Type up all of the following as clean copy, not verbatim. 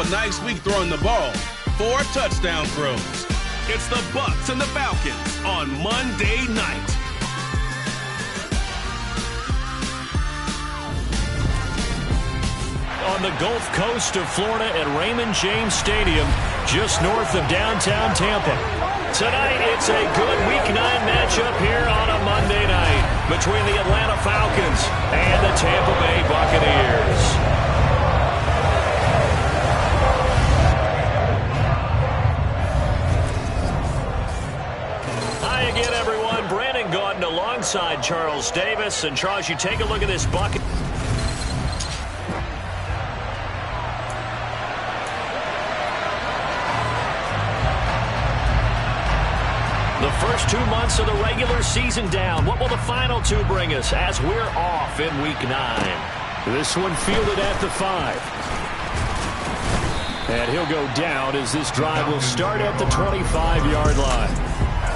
a nice week throwing the ball. 4 touchdown throws. It's the Bucs and the Falcons on Monday night. On the Gulf Coast of Florida at Raymond James Stadium, just north of downtown Tampa. Tonight, it's a good Week 9 matchup here on a Monday night between the Atlanta Falcons and the Tampa Bay Buccaneers. Hi again, everyone. Brandon Gaudin alongside Charles Davis. And Charles, you take a look at this bucket. The first 2 months of the regular season down. What will the final 2 bring us as we're off in Week 9? This one fielded at the 5. And he'll go down as this drive will start at the 25-yard line.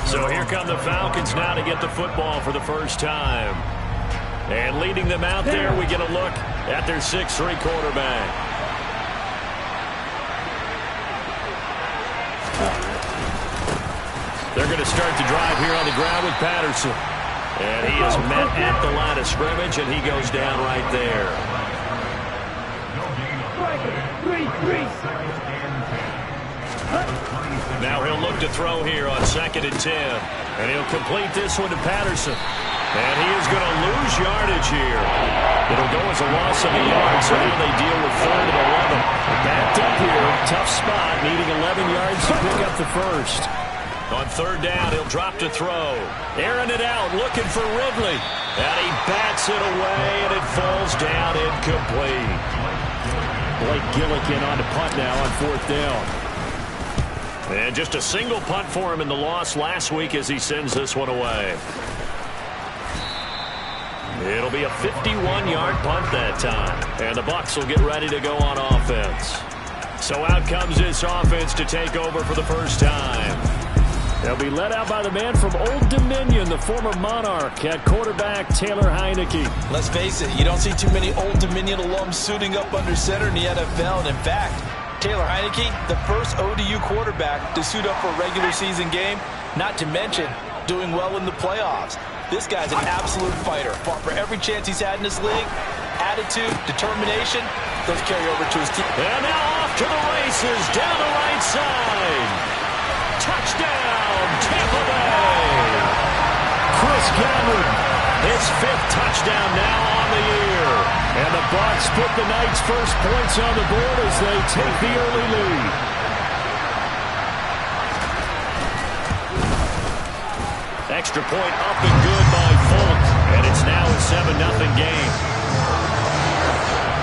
So here come the Falcons now to get the football for the first time. And leading them out there, we get a look at their 6'3" quarterback. They're going to start the drive here on the ground with Patterson. And he is met at the line of scrimmage, and he goes down right there. Now he'll look to throw here on 2nd and 10. And he'll complete this one to Patterson. And he is going to lose yardage here. It'll go as a loss of a yard, so now they deal with 3rd and 11. Backed up here, tough spot, needing 11 yards to pick up the first. On 3rd down, he'll drop to throw. Airing it out, looking for Ridley. And he bats it away, and it falls down incomplete. Blake Gillikin on to punt now on 4th down. And just a single punt for him in the loss last week as he sends this one away. It'll be a 51-yard punt that time. And the Bucs will get ready to go on offense. So out comes this offense to take over for the first time. They'll be led out by the man from Old Dominion, the former Monarch, at quarterback Taylor Heinicke. Let's face it, you don't see too many Old Dominion alums suiting up under center in the NFL. And in fact, Taylor Heinicke, the first ODU quarterback to suit up for a regular season game, not to mention doing well in the playoffs. This guy's an absolute fighter. Fought for every chance he's had in this league. Attitude, determination, those carry over to his team. And now off to the races, down the right side. Touchdown, Tampa Bay! Chris Godwin, his 5th touchdown now on the year. And the Bucs put the night's first points on the board as they take the early lead. Extra point up and good by Folk. And it's now a 7-0 game.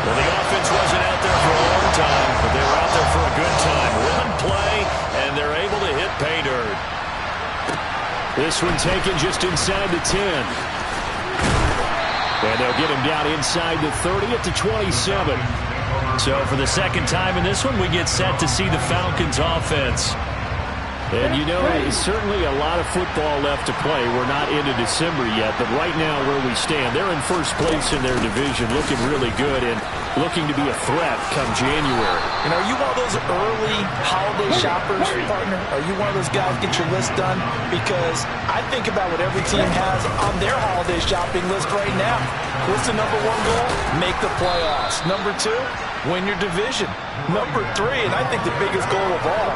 Well, the offense wasn't out there for a long time, but they were out there for a good time. Run play, and they're able to hit pay dirt. This one taken just inside the 10. And they'll get him down inside the 30 at the 27. So for the second time in this one, we get set to see the Falcons offense. And, you know, certainly a lot of football left to play. We're not into December yet, but right now where we stand, they're in first place in their division, looking really good and looking to be a threat come January. And are you one of those early holiday shoppers, partner? Are you one of those guys get your list done? Because I think about what every team has on their holiday shopping list right now. What's the number 1 goal? Make the playoffs. Number 2, win your division. Number 3, and I think the biggest goal of all,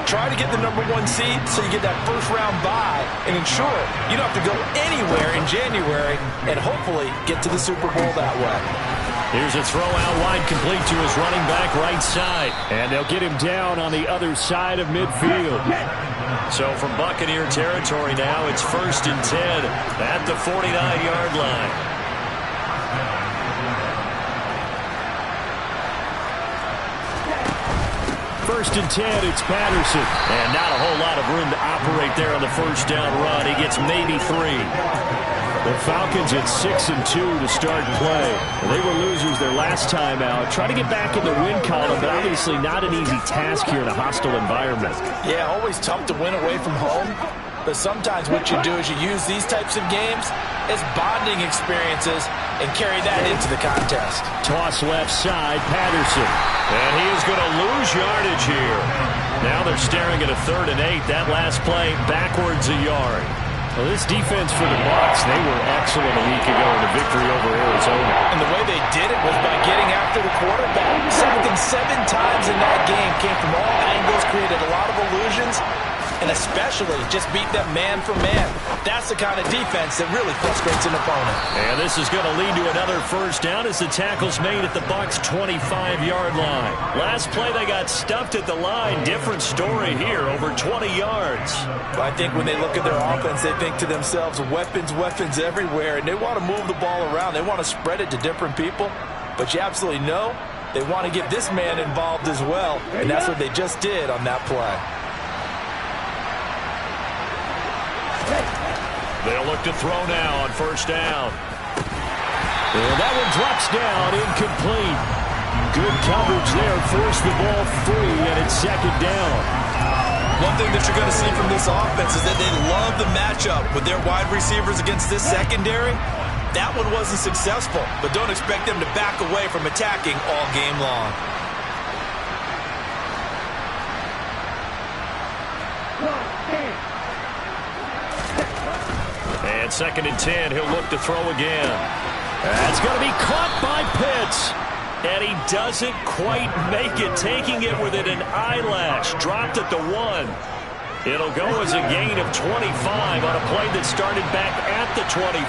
try to get the number 1 seed so you get that first round bye and ensure you don't have to go anywhere in January and hopefully get to the Super Bowl that way. Here's a throw out wide, complete to his running back right side. And they'll get him down on the other side of midfield. So from Buccaneer territory now, it's 1st and 10 at the 49-yard line. First and 10, it's Patterson. And not a whole lot of room to operate there on the first down run. He gets maybe 3. The Falcons at 6-2 to start play. They were losers their last time out. Try to get back in the win column, but obviously not an easy task here in a hostile environment. Yeah, always tough to win away from home. But sometimes what you do is you use these types of games as bonding experiences and carry that into the contest. Toss left side, Patterson. And he is going to lose yardage here. Now they're staring at a 3rd and 8. That last play backwards a yard. Well, this defense for the Bucs, they were excellent a week ago in the victory over Arizona. And the way they did it was by getting after the quarterback. Sacked him 7 times in that game. Came from all angles, created a lot of illusions, and especially just beat them man for man. That's the kind of defense that really frustrates an opponent. And this is going to lead to another first down as the tackle's made at the Bucs' 25-yard line. Last play they got stuffed at the line. Different story here, over 20 yards. I think when they look at their offense, they think to themselves, weapons, weapons everywhere, and they want to move the ball around. They want to spread it to different people, but you absolutely know they want to get this man involved as well, and that's what they just did on that play. They'll look to throw now on first down. And that one drops down, incomplete. Good coverage there, forced the ball free, and it's 2nd down. One thing that you're going to see from this offense is that they love the matchup with their wide receivers against this secondary. That one wasn't successful, but don't expect them to back away from attacking all game long. And 2nd and 10, he'll look to throw again. That's going to be caught by Pitts. And he doesn't quite make it, taking it within an eyelash. Dropped at the 1. It'll go as a gain of 25 on a play that started back at the 25.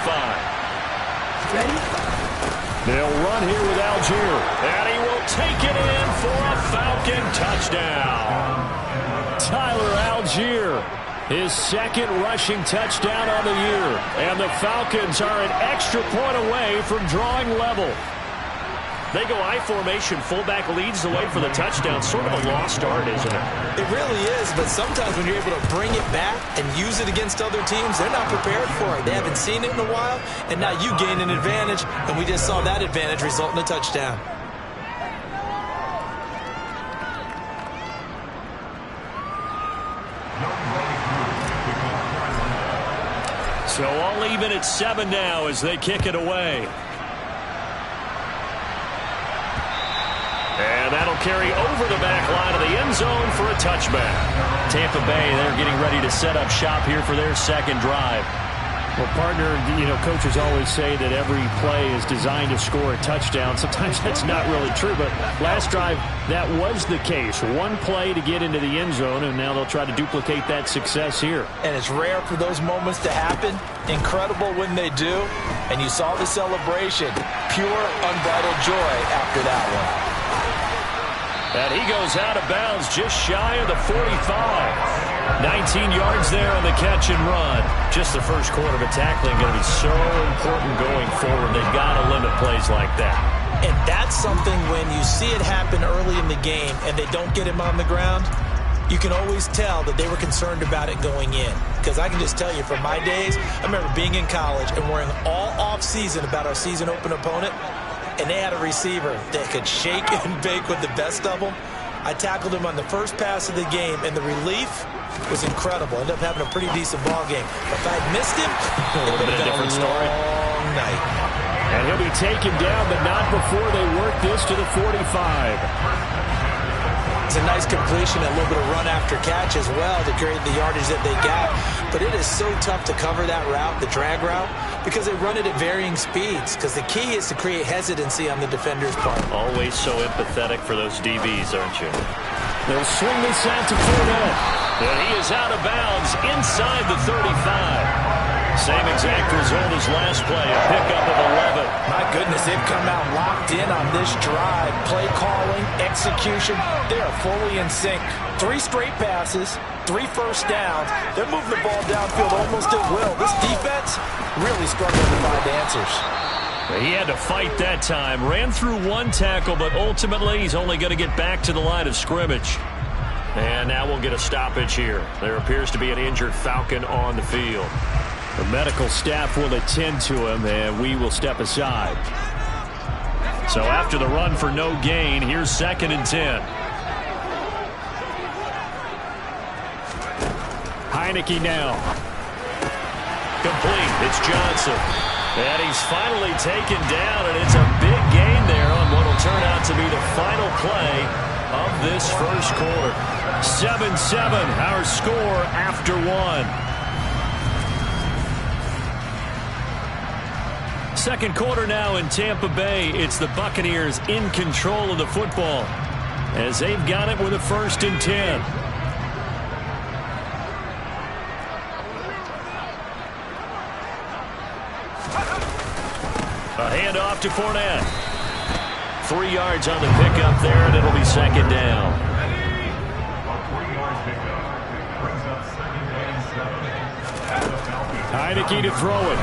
They'll run here with Algier. And he will take it in for a Falcon touchdown. Tyler Algier. His 2nd rushing touchdown on the year. And the Falcons are an extra point away from drawing level. They go I formation, fullback leads the way for the touchdown. Sort of a lost art, isn't it? It really is, but sometimes when you're able to bring it back and use it against other teams, they're not prepared for it. They haven't seen it in a while, and now you gain an advantage, and we just saw that advantage result in a touchdown. So all even at 7 now as they kick it away. And that'll carry over the back line of the end zone for a touchback. Tampa Bay, they're getting ready to set up shop here for their 2nd drive. Well, partner, coaches always say that every play is designed to score a touchdown. Sometimes that's not really true, but last drive, that was the case. One play to get into the end zone, and now they'll try to duplicate that success here. And it's rare for those moments to happen. Incredible when they do. And you saw the celebration. Pure, unbridled joy after that one. And he goes out of bounds just shy of the 45. 19 yards there on the catch and run. Just the first quarter of a tackling going to be so important going forward. They've got to limit plays like that. And that's something when you see it happen early in the game and they don't get him on the ground, you can always tell that they were concerned about it going in. Because I can just tell you from my days, I remember being in college and worrying all off-season about our season open opponent, and they had a receiver that could shake and bake with the best of them. I tackled him on the first pass of the game, and the relief was incredible. Ended up having a pretty decent ball game. But if I'd missed him, it would have been a different story. Long night. And he'll be taken down, but not before they work this to the 45. It's a nice completion, a little bit of run after catch as well to create the yardage that they got. But it is so tough to cover that route, the drag route, because they run it at varying speeds. Because the key is to create hesitancy on the defender's part. Always so empathetic for those DBs, aren't you? They'll swing this out to Fournette. And he is out of bounds inside the 35. Same exact result as last play, a pickup of 11. My goodness, they've come out locked in on this drive. Play calling, execution, they are fully in sync. 3 straight passes, 3 first downs. They're moving the ball downfield almost at will. This defense really struggling to find answers. He had to fight that time. Ran through 1 tackle, but ultimately he's only going to get back to the line of scrimmage. And now we'll get a stoppage here. There appears to be an injured Falcon on the field. The medical staff will attend to him, and we will step aside. So after the run for no gain, here's 2nd and 10. Heineke now. Complete. It's Johnson. And he's finally taken down, and it's a big gain there on what will turn out to be the final play of this first quarter. 7-7, our score after one. Second quarter now in Tampa Bay. It's the Buccaneers in control of the football as they've got it with a 1st and 10. A handoff to Fournette. 3 yards on the pickup there, and it'll be 2nd down. Heinicke to throw it.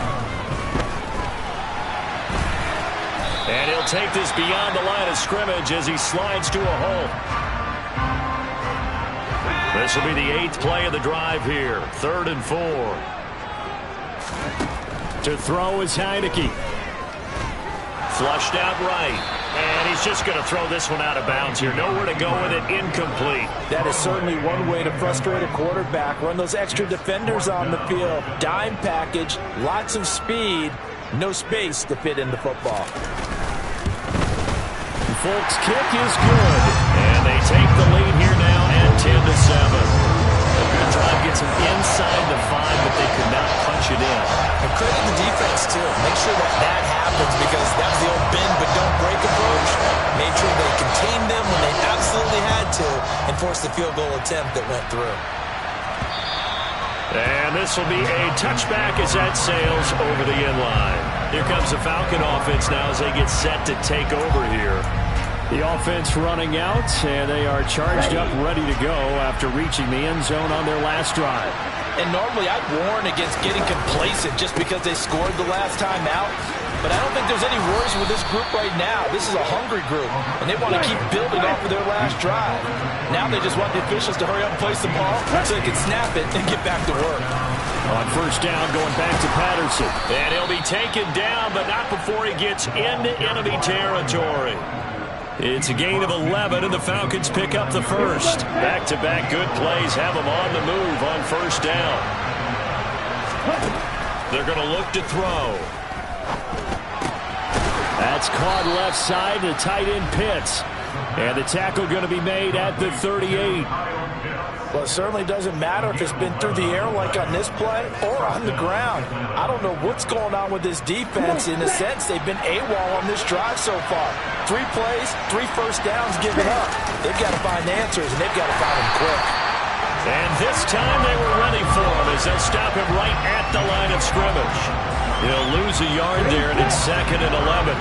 And he'll take this beyond the line of scrimmage as he slides to a hole. This will be the 8th play of the drive here. 3rd and 4. To throw is Heinicke. Flushed out right. And he's just going to throw this one out of bounds here. Nowhere to go with it. Incomplete. That is certainly one way to frustrate a quarterback. Run those extra defenders on the field. Dime package. Lots of speed. No space to fit in the football. Folks' kick is good. And they take the lead here now at 10-7. A good drive gets them inside the 5, but they could not punch it in. And credit the defense, too. Make sure that happens because that's the old bend but don't break approach. Made sure they contained them when they absolutely had to and forced the field goal attempt that went through. And this will be a touchback as that sails over the end line. Here comes the Falcon offense now as they get set to take over here. The offense running out, and they are charged up, ready to go after reaching the end zone on their last drive. And normally I'd warn against getting complacent just because they scored the last time out. But I don't think there's any worries with this group right now. This is a hungry group, and they want to keep building off of their last drive. Now they just want the officials to hurry up and place the ball so they can snap it and get back to work. On 1st down, going back to Patterson. And he'll be taken down, but not before he gets into enemy territory. It's a gain of 11, and the Falcons pick up the 1st. Back-to-back good plays have them on the move on 1st down. They're going to look to throw. That's caught left side to tight end Pitts. And the tackle going to be made at the 38. Well, it certainly doesn't matter if it's been through the air like on this play or on the ground. I don't know what's going on with this defense. In a sense, they've been AWOL on this drive so far. 3 plays, 3 first downs given up. They've got to find answers, and they've got to find them quick. And this time they were ready for him as they'll stop him right at the line of scrimmage. He'll lose a yard there, and it's 2nd and 11.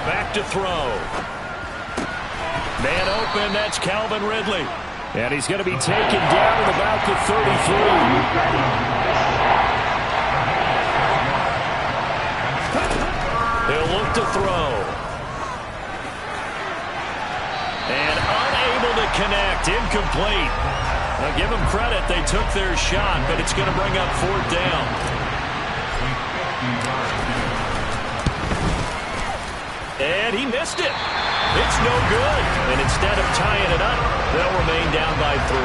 Back to throw. Man open, that's Calvin Ridley. And he's going to be taken down at about the 33. He'll look to throw. And unable to connect, incomplete. Now give them credit, they took their shot, but it's going to bring up 4th down. And he missed it. It's no good. And instead of tying it up, they'll remain down by 3.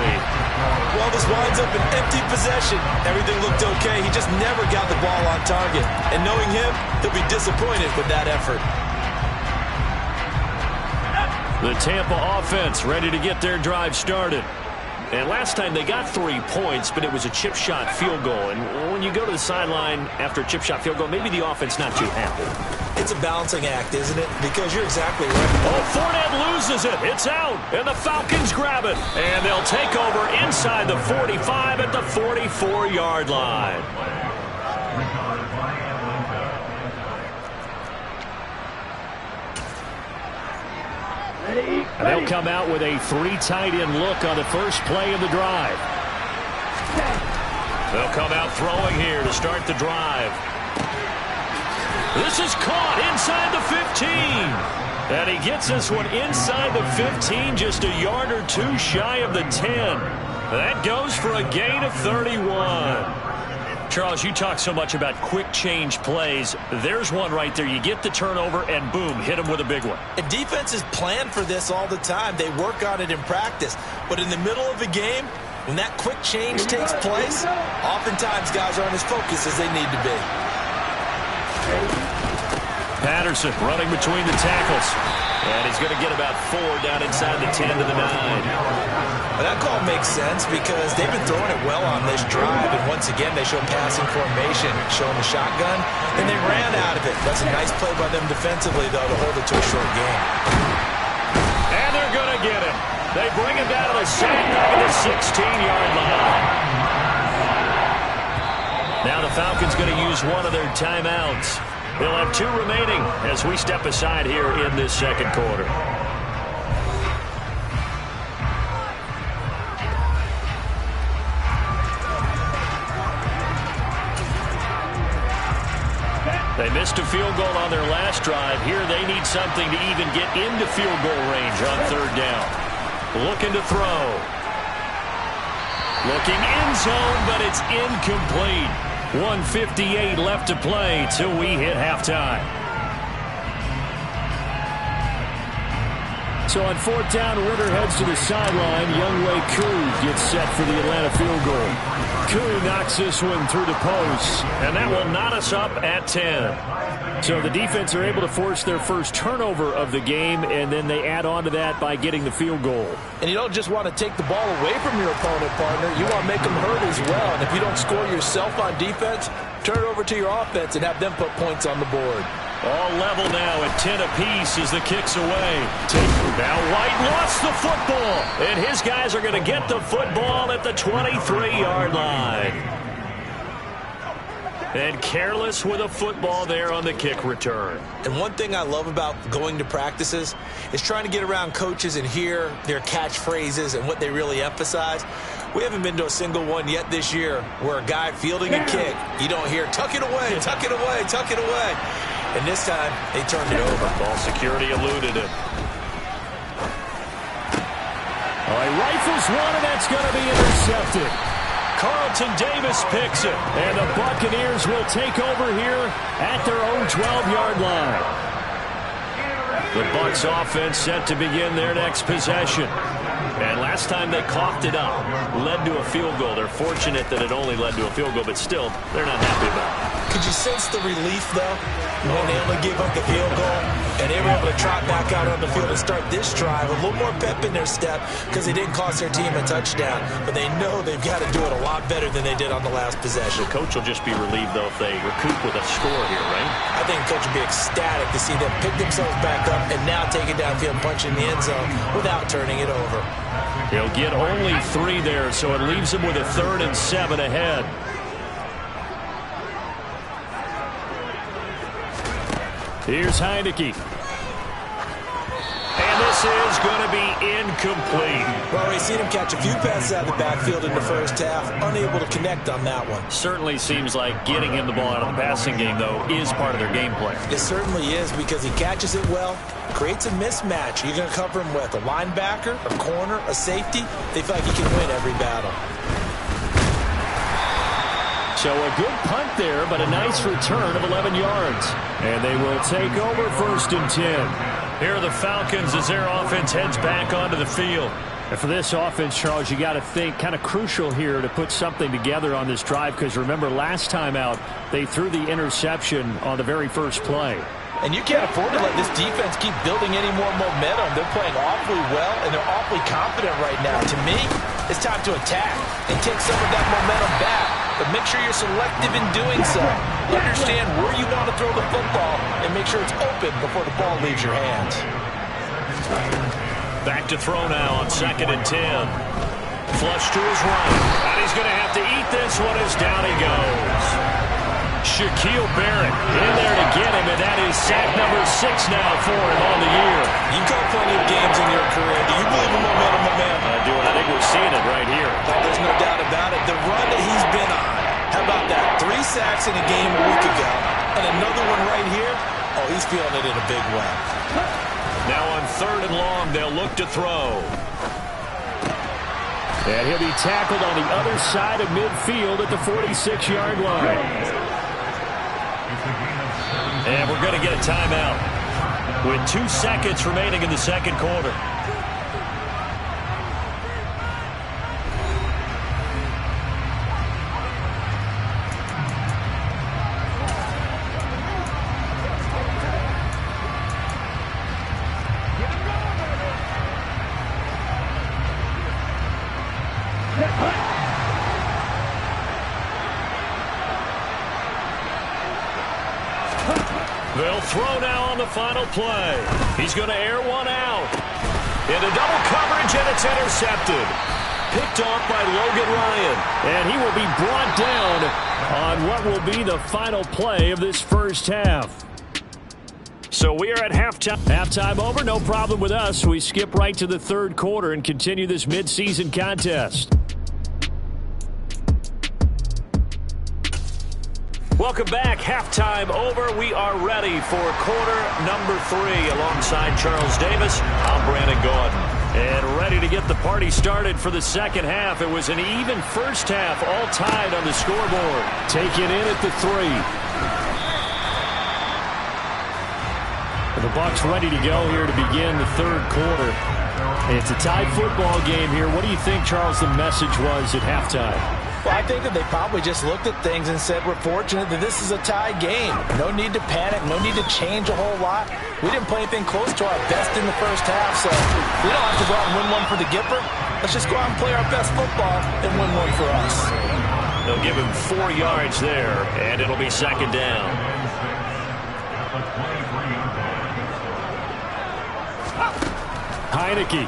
Well, this winds up an empty possession. Everything looked okay. He just never got the ball on target. And knowing him, he'll be disappointed with that effort. The Tampa offense ready to get their drive started. And last time they got 3 points, but it was a chip shot field goal. And when you go to the sideline after a chip shot field goal, maybe the offense not too happy. It's a balancing act, isn't it? Because you're exactly right. Oh, Fournette loses it. It's out. And the Falcons grab it. And they'll take over inside the 45 at the 44-yard line. And they'll come out with a 3 tight end look on the first play of the drive. They'll come out throwing here to start the drive. This is caught inside the 15. And he gets this one inside the 15, just a yard or 2 shy of the 10. That goes for a gain of 31. Charles, you talk so much about quick change plays. There's one right there. You get the turnover, and boom, hit him with a big one. And defenses plan for this all the time. They work on it in practice. But in the middle of the game, When that quick change takes place, oftentimes guys aren't as focused as they need to be. Patterson running between the tackles. And he's going to get about 4 down inside the 10 to the 9. Well, that call makes sense because they've been throwing it well on this drive. And once again, they show passing formation, showing the shotgun, and they ran out of it. That's a nice play by them defensively, though, to hold it to a short game. And they're going to get him. They bring him down to the sack back at the 16-yard line. Now the Falcons going to use one of their timeouts. They'll have 2 remaining as we step aside here in this second quarter. They missed a field goal on their last drive. Here they need something to even get into field goal range on 3rd down. Looking to throw. Looking end zone, but it's incomplete. 1:58 left to play till we hit halftime. So on 4th down, Ridder heads to the sideline. Younghoe Koo gets set for the Atlanta field goal. Koo knocks this one through the post, and that will knot us up at 10. So the defense are able to force their first turnover of the game, and then they add on to that by getting the field goal. And you don't just want to take the ball away from your opponent, partner. You want to make them hurt as well. And if you don't score yourself on defense, turn it over to your offense and have them put points on the board. All level now at 10 apiece as the kick's away. Now White lost the football, and his guys are going to get the football at the 23-yard line. And careless with a football there on the kick return. And one thing I love about going to practices is trying to get around coaches and hear their catchphrases and what they really emphasize. We haven't been to a single one yet this year where a guy fielding a kick, you don't hear, tuck it away, tuck it away, tuck it away. And this time, they turned it over. Ball security eluded it. All right, rifles one, and that's going to be intercepted. Carlton Davis picks it, and the Buccaneers will take over here at their own 12-yard line. The Bucs offense set to begin their next possession. And last time they coughed it up, led to a field goal. They're fortunate that it only led to a field goal, but still, they're not happy about it. Could you sense the relief, though, when they only gave up the field goal and they were able to trot back out on the field and start this drive? A little more pep in their step because they didn't cost their team a touchdown, but they know they've got to do it a lot better than they did on the last possession. The coach will just be relieved, though, if they recoup with a score here, right? I think the coach will be ecstatic to see them pick themselves back up and now take it downfield and punch in the end zone without turning it over. He'll get only 3 there, so it leaves him with a 3rd and 7 ahead. Here's Heineke. And this is going to be incomplete. Well, we've seen him catch a few passes out of the backfield in the first half, unable to connect on that one. Certainly seems like getting him the ball out of the passing game, though, is part of their game plan. It certainly is because he catches it well, creates a mismatch. You're going to cover him with a linebacker, a corner, a safety. They feel like he can win every battle. So a good punt there, but a nice return of 11 yards. And they will take over 1st and 10. Here are the Falcons as their offense heads back onto the field. And for this offense, Charles, you got to think kind of crucial here to put something together on this drive because remember last time out they threw the interception on the very first play. And you can't afford to let this defense keep building any more momentum. They're playing awfully well, and they're awfully confident right now. To me, it's time to attack and take some of that momentum back. But make sure you're selective in doing so. Understand where you want to throw the football and make sure it's open before the ball leaves your hands. Back to throw now on 2nd and 10. Flush to his right. And he's going to have to eat this one as down he goes. Shaquille Barrett in there to get him, and that is sack number 6 now for him on the year. You've got plenty of games in your career. Do you believe in momentum, my man? I do, and I think we're seeing it right here. Oh, there's no doubt about it. The run that he's been on. How about that? 3 sacks in a game a week ago, and another one right here. Oh, he's feeling it in a big way. Now on 3rd and long, they'll look to throw. And he'll be tackled on the other side of midfield at the 46-yard line. And we're going to get a timeout with 2 seconds remaining in the second quarter. They'll throw now on the final play. He's going to air one out. Into double coverage, and it's intercepted. Picked off by Logan Ryan. And he will be brought down on what will be the final play of this first half. So we are at halftime. Halftime over, no problem with us. We skip right to the third quarter and continue this midseason contest. Welcome back. Halftime over. We are ready for quarter number 3 alongside Charles Davis. I'm Brandon Gaudin. And ready to get the party started for the second half. It was an even first half, all tied on the scoreboard. Taken in at the 3. The Bucs ready to go here to begin the third quarter. It's a tied football game here. What do you think, Charles, the message was at halftime? Well, I think that they probably just looked at things and said, we're fortunate that this is a tie game. No need to panic. No need to change a whole lot. We didn't play anything close to our best in the first half, so we don't have to go out and win one for the Gipper. Let's just go out and play our best football and win one for us. They'll give him 4 yards there, and it'll be second down. Heineke.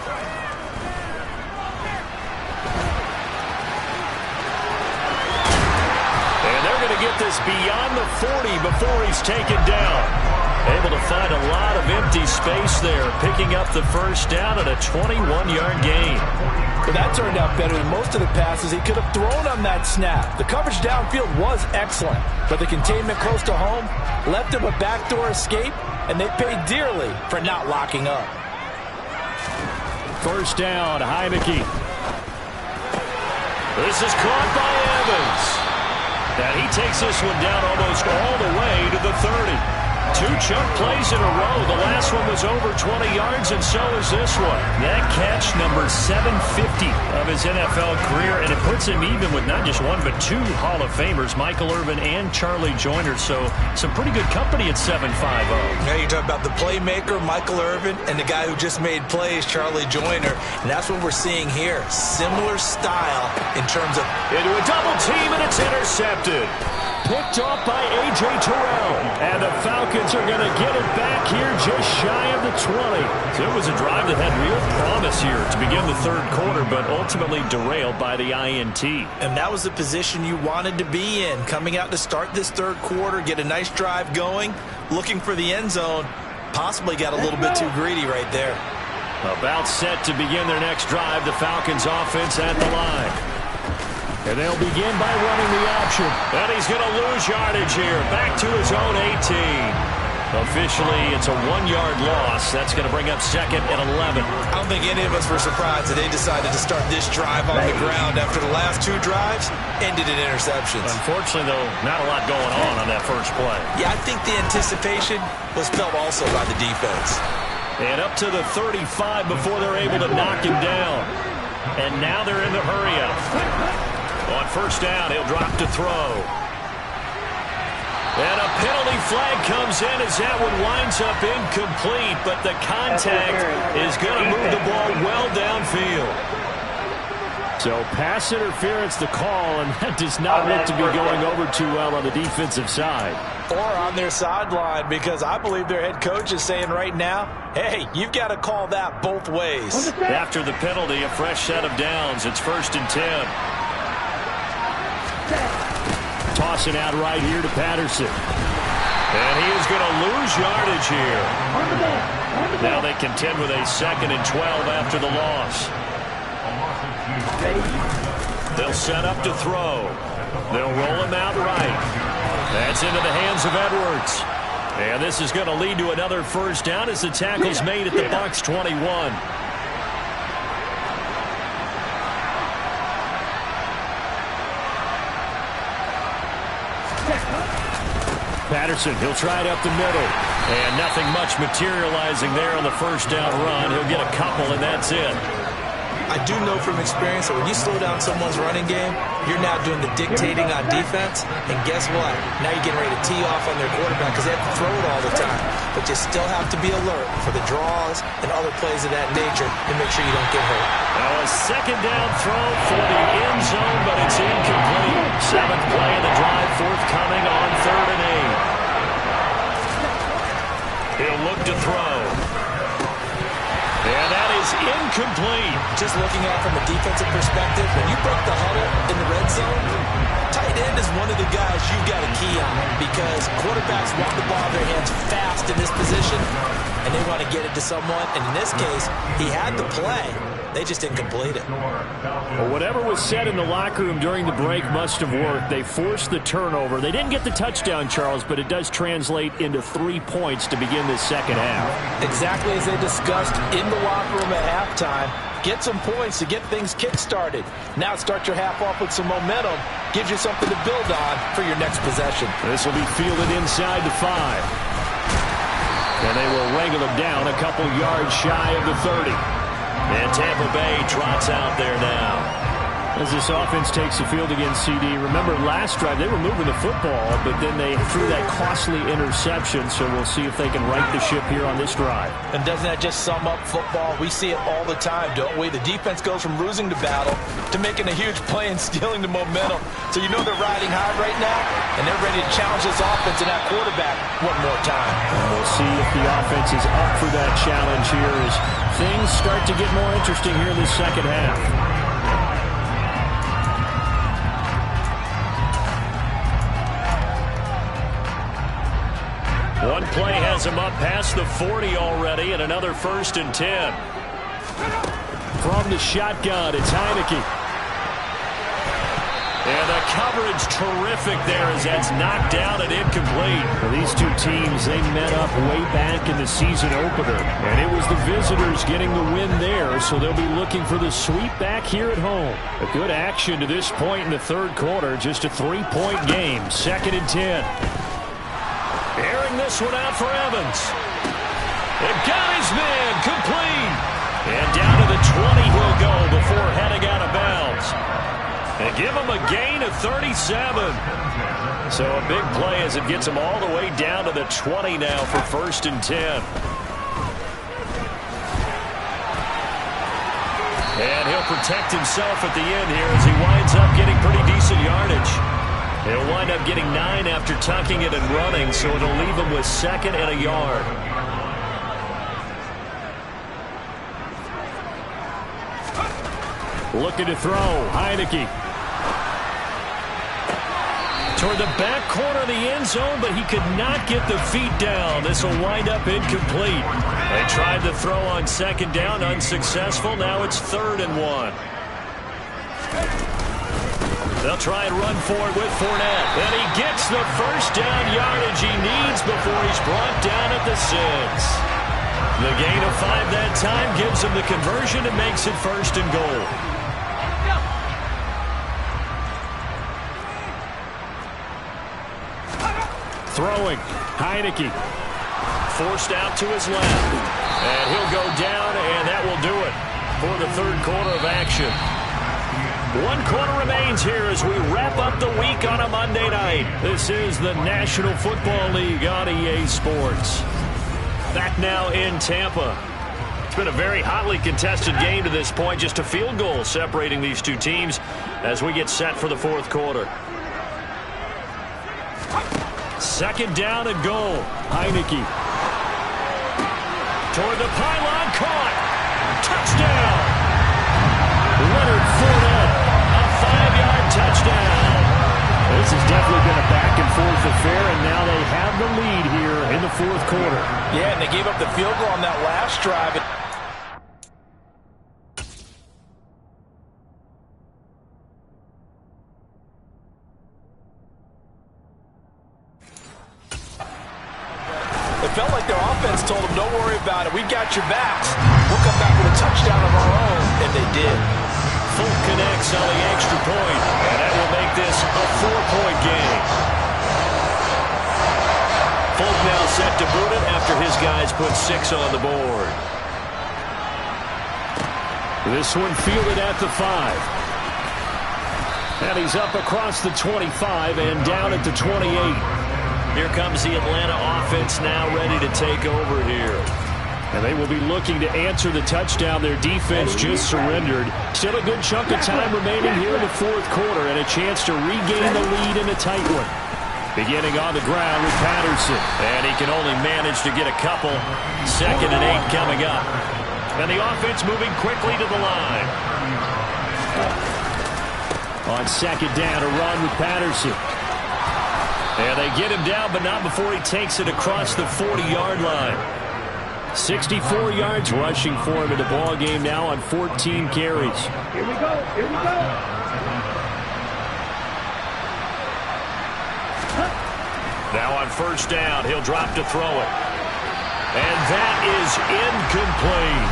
Get this beyond the 40 before he's taken down. Able to find a lot of empty space there, picking up the first down at a 21-yard gain. But that turned out better than most of the passes he could have thrown on that snap. The coverage downfield was excellent, but the containment close to home left him a backdoor escape, and they paid dearly for not locking up. First down, Heineke. This is caught by Evans. And he takes this one down almost all the way to the 30. 2 chunk plays in a row. The last one was over 20 yards, and so is this one. That catch, number 750 of his NFL career, and it puts him even with not just 1 but 2 Hall of Famers, Michael Irvin and Charlie Joyner. So some pretty good company at 7'5". Yeah, you're talking about the playmaker, Michael Irvin, and the guy who just made plays, Charlie Joyner. And that's what we're seeing here. Similar style in terms of... Into a double team, and it's intercepted. Picked off by A.J. Terrell. And the Falcons are going to get it back here just shy of the 20. So it was a drive that had real promise here to begin the third quarter, but ultimately derailed by the INT. And that was the position you wanted to be in. Coming out to start this third quarter, get a nice drive going, looking for the end zone. Possibly got a little bit too greedy right there. About set to begin their next drive, the Falcons offense at the line. And they'll begin by running the option. And he's going to lose yardage here. Back to his own 18. Officially, it's a 1-yard loss. That's going to bring up second and 11. I don't think any of us were surprised that they decided to start this drive on the ground after the last 2 drives ended in interceptions. Unfortunately, though, not a lot going on that first play. Yeah, I think the anticipation was felt also by the defense. And up to the 35 before they're able to knock him down. And now they're in the hurry-up. On first down, he'll drop to throw. And a penalty flag comes in as that one winds up incomplete, but the contact is going to move the ball well downfield. So pass interference the call, and that does not look to be going over too well on the defensive side. Or on their sideline, because I believe their head coach is saying right now, hey, you've got to call that both ways. After the penalty, a fresh set of downs. It's 1st and 10. Tossing out right here to Patterson. And he is going to lose yardage here. Now they contend with a 2nd and 12 after the loss. They'll set up to throw. They'll roll him out right. That's into the hands of Edwards. And this is going to lead to another first down as the tackle's made at the Bucs 21. Patterson, he'll try it up the middle. And nothing much materializing there on the first down run. He'll get a couple, and that's it. I do know from experience that when you slow down someone's running game, you're now doing the dictating on defense. And guess what? Now you're getting ready to tee off on their quarterback because they have to throw it all the time. But you still have to be alert for the draws and other plays of that nature to make sure you don't get hurt. Now a second down throw for the end zone, but it's incomplete. 7th play of the drive, forthcoming on 3rd and 8. He'll look to throw. And that is incomplete. Just looking at it from a defensive perspective, when you break the huddle in the red zone, tight end is one of the guys you've got to key on because quarterbacks want the ball in their hands fast in this position, and they want to get it to someone. And in this case, he had the play. They just didn't complete it. Well, whatever was said in the locker room during the break must have worked. They forced the turnover. They didn't get the touchdown, Charles, but it does translate into 3 points to begin this second half. Exactly as they discussed in the locker room at halftime. Get some points to get things kick-started. Now start your half off with some momentum. Gives you something to build on for your next possession. This will be fielded inside the 5. And they will wrangle him down a couple yards shy of the 30. And Tampa Bay trots out there now. As this offense takes the field against CD, remember last drive they were moving the football, but then they threw that costly interception, so we'll see if they can right the ship here on this drive. And doesn't that just sum up football? We see it all the time, don't we? The defense goes from losing the battle to making a huge play and stealing the momentum. So you know they're riding high right now, and they're ready to challenge this offense and that quarterback one more time. And we'll see if the offense is up for that challenge here as things start to get more interesting here in the second half. One play has him up past the 40 already, and another 1st and 10. From the shotgun, it's Heineke. And the coverage terrific there as that's knocked down and incomplete. Well, these two teams, they met up way back in the season opener. And it was the visitors getting the win there, so they'll be looking for the sweep back here at home. A good action to this point in the third quarter, just a 3-point game, 2nd and 10. Airing this one out for Evans. And got his man complete. And down to the 20 he'll go before heading out of bounds. And give him a gain of 37. So a big play as it gets him all the way down to the 20 now for 1st and 10. And he'll protect himself at the end here as he winds up getting pretty decent yardage. He'll wind up getting 9 after tucking it and running, so it'll leave him with 2nd and a yard. Looking to throw, Heineke. Toward the back corner of the end zone, but he could not get the feet down. This will wind up incomplete. They tried to throw on 2nd down, unsuccessful. Now it's 3rd and 1. They'll try and run for it with Fournette. And he gets the 1st down yardage he needs before he's brought down at the 6. The gain of 5 that time gives him the conversion and makes it 1st and goal. Throwing, Heineke. Forced out to his left. And he'll go down, and that will do it for the third quarter of action. 1 quarter remains here as we wrap up the week on a Monday night. This is the National Football League on EA Sports. Back now in Tampa. It's been a very hotly contested game to this point. Just a field goal separating these two teams as we get set for the fourth quarter. 2nd down and goal. Heineke. Toward the pylon, caught. Touchdown. Leonard Fournette. A 5-yard touchdown. This has definitely been a back-and-forth affair, and now they have the lead here in the fourth quarter. Yeah, and they gave up the field goal on that last drive. It felt like their offense told them, don't worry about it. We got your backs. We'll come back with a touchdown of our own, and they did. Folk connects on the extra point, and that will make this a 4-point game. Folk now set to boot it after his guys put 6 on the board. This one fielded at the 5. And he's up across the 25 and down at the 28. Here comes the Atlanta offense now ready to take over here. And they will be looking to answer the touchdown their defense just surrendered. Still a good chunk of time remaining here in the fourth quarter and a chance to regain the lead in a tight one. Beginning on the ground with Patterson. And he can only manage to get a couple. 2nd and 8 coming up. And the offense moving quickly to the line. On 2nd down, a run with Patterson. And they get him down, but not before he takes it across the 40-yard line. 64 yards rushing for him in the ball game now on 14 carries. Here we go. Here we go. Now on 1st down, he'll drop to throw it. And that is incomplete.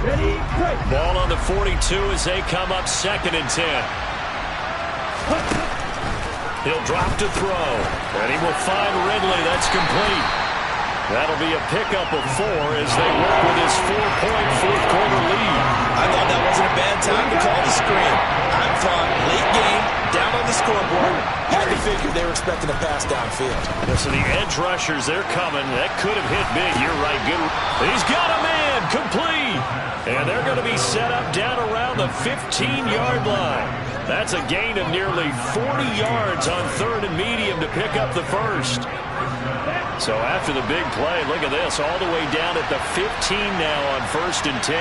Ready, break. Ball on the 42 as they come up 2nd and 10. He'll drop to throw. And he will find Ridley. That's complete. That'll be a pickup of 4 as they work with his 4-point fourth-quarter lead. I thought that wasn't a bad time to call the screen. I thought late game, down on the scoreboard, had to figure they were expecting a pass downfield. Yeah, so the edge rushers, they're coming. That could have hit big. You're right. Good. He's got a man. Complete. And they're going to be set up down around the 15-yard line. That's a gain of nearly 40 yards on 3rd and medium to pick up the first. So after the big play, look at this, all the way down at the 15 now on 1st and 10.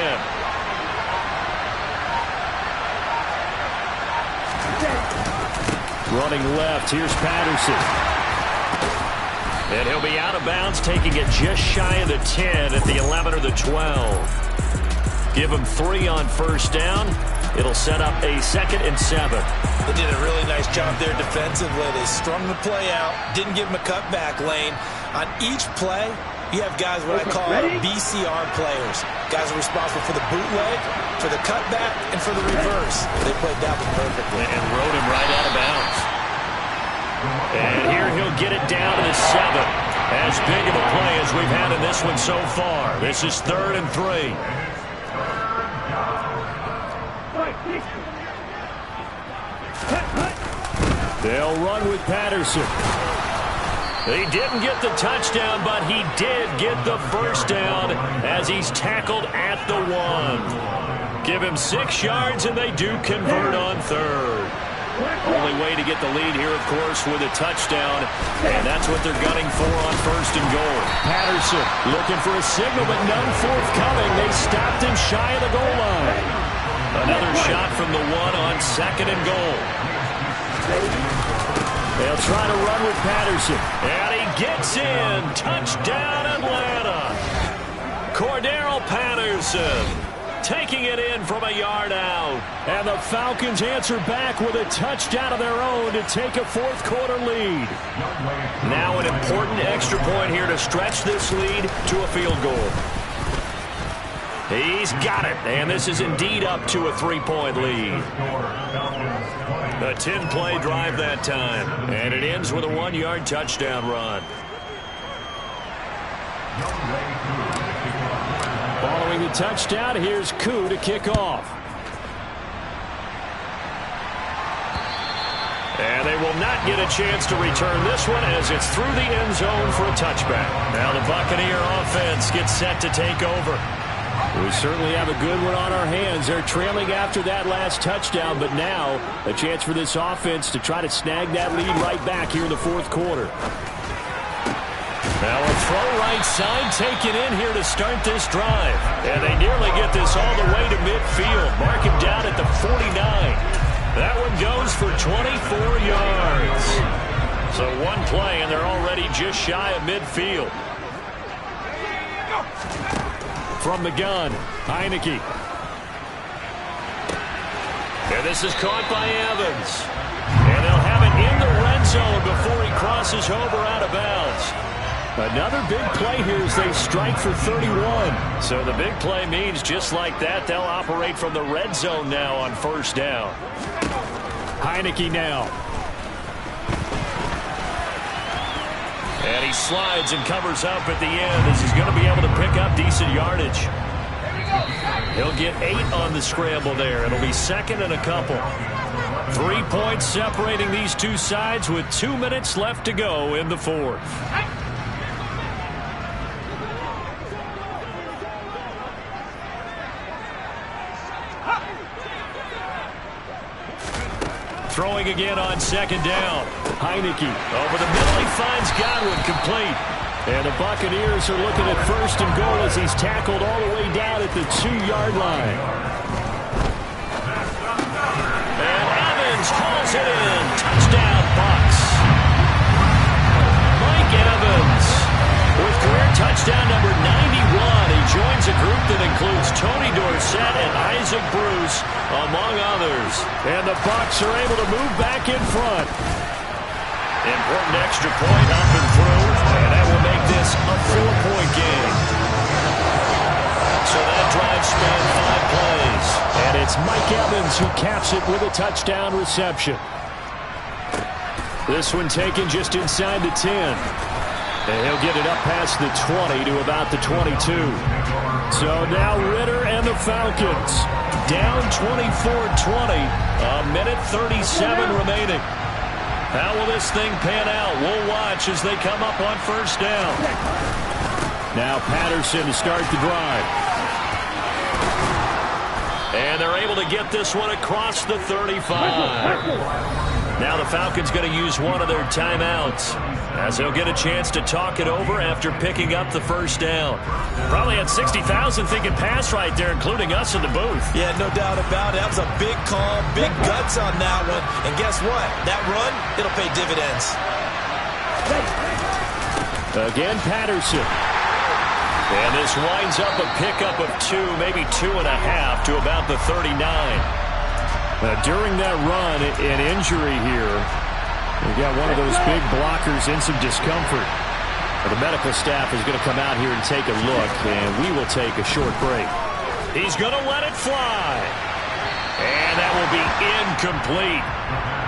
Running left, here's Patterson. And he'll be out of bounds, taking it just shy of the 10 at the 11 or the 12. Give him 3 on 1st down. It'll set up a 2nd and 7. They did a really nice job there defensively. They strung the play out, didn't give him a cutback lane. On each play, you have guys what I call BCR players. Guys are responsible for the bootleg, for the cutback, and for the reverse. They played that one perfectly. And rode him right out of bounds. And here he'll get it down to the 7. As big of a play as we've had in this one so far. This is 3rd and 3. They'll run with Patterson. He didn't get the touchdown, but he did get the first down as he's tackled at the 1. Give him 6 yards, and they do convert on 3rd. Only way to get the lead here, of course, with a touchdown, and that's what they're gunning for on 1st and goal. Patterson looking for a signal, but none forthcoming. They stopped him shy of the goal line. Another shot from the 1 on 2nd and goal. They'll try to run with Patterson. And he gets in. Touchdown, Atlanta. Cordero Patterson taking it in from a yard out. And the Falcons answer back with a touchdown of their own to take a fourth-quarter lead. Now an important extra point here to stretch this lead to a field goal. He's got it, and this is indeed up to a 3-point lead. A 10-play drive that time, and it ends with a 1-yard touchdown run. Following the touchdown, here's Koo to kick off. And they will not get a chance to return this one as it's through the end zone for a touchback. Now the Buccaneer offense gets set to take over. We certainly have a good one on our hands. They're trailing after that last touchdown, but now a chance for this offense to try to snag that lead right back here in the fourth quarter. Now a throw right side taken in here to start this drive. And they nearly get this all the way to midfield. Mark him down at the 49. That one goes for 24 yards. So one play, and they're already just shy of midfield. From the gun, Heineke. And this is caught by Evans. And they'll have it in the red zone before he crosses over out of bounds. Another big play here as they strike for 31. So the big play means just like that, they'll operate from the red zone now on first down. Heineke now. And he slides and covers up at the end as he's going to be able to pick up decent yardage. He'll get 8 on the scramble there. It'll be second and a couple. 3 points separating these two sides with 2 minutes left to go in the fourth. Throwing again on second down. Heineke over the middle. He finds Godwin complete. And the Buccaneers are looking at first and goal as he's tackled all the way down at the 2-yard line. And Evans hauls it in. Touchdown, Bucs. Mike Evans with career touchdown number 91. He joins a group that includes Tony Dorsett and Isaac Bruce, among others. And the Bucs are able to move back in front. Important extra point up and through, and that will make this a 4-point game. So that drive spanned 5 plays. And it's Mike Evans who caps it with a touchdown reception. This one taken just inside the 10. And he'll get it up past the 20 to about the 22. So now Ridder and the Falcons down 24-20. A minute 37 remaining. How will this thing pan out? We'll watch as they come up on first down. Now Patterson to start the drive. And they're able to get this one across the 35. Now the Falcons going to use one of their timeouts as they'll get a chance to talk it over after picking up the first down. Probably had 60,000 thinking pass right there, including us in the booth. Yeah, no doubt about it. That was a big call, big guts on that one. And guess what? That run, it'll pay dividends. Again, Patterson. And this winds up a pickup of 2, maybe 2.5 to about the 39. During that run, an injury here. We've got one of those big blockers in some discomfort. The medical staff is going to come out here and take a look, and we will take a short break. He's going to let it fly. And that will be incomplete.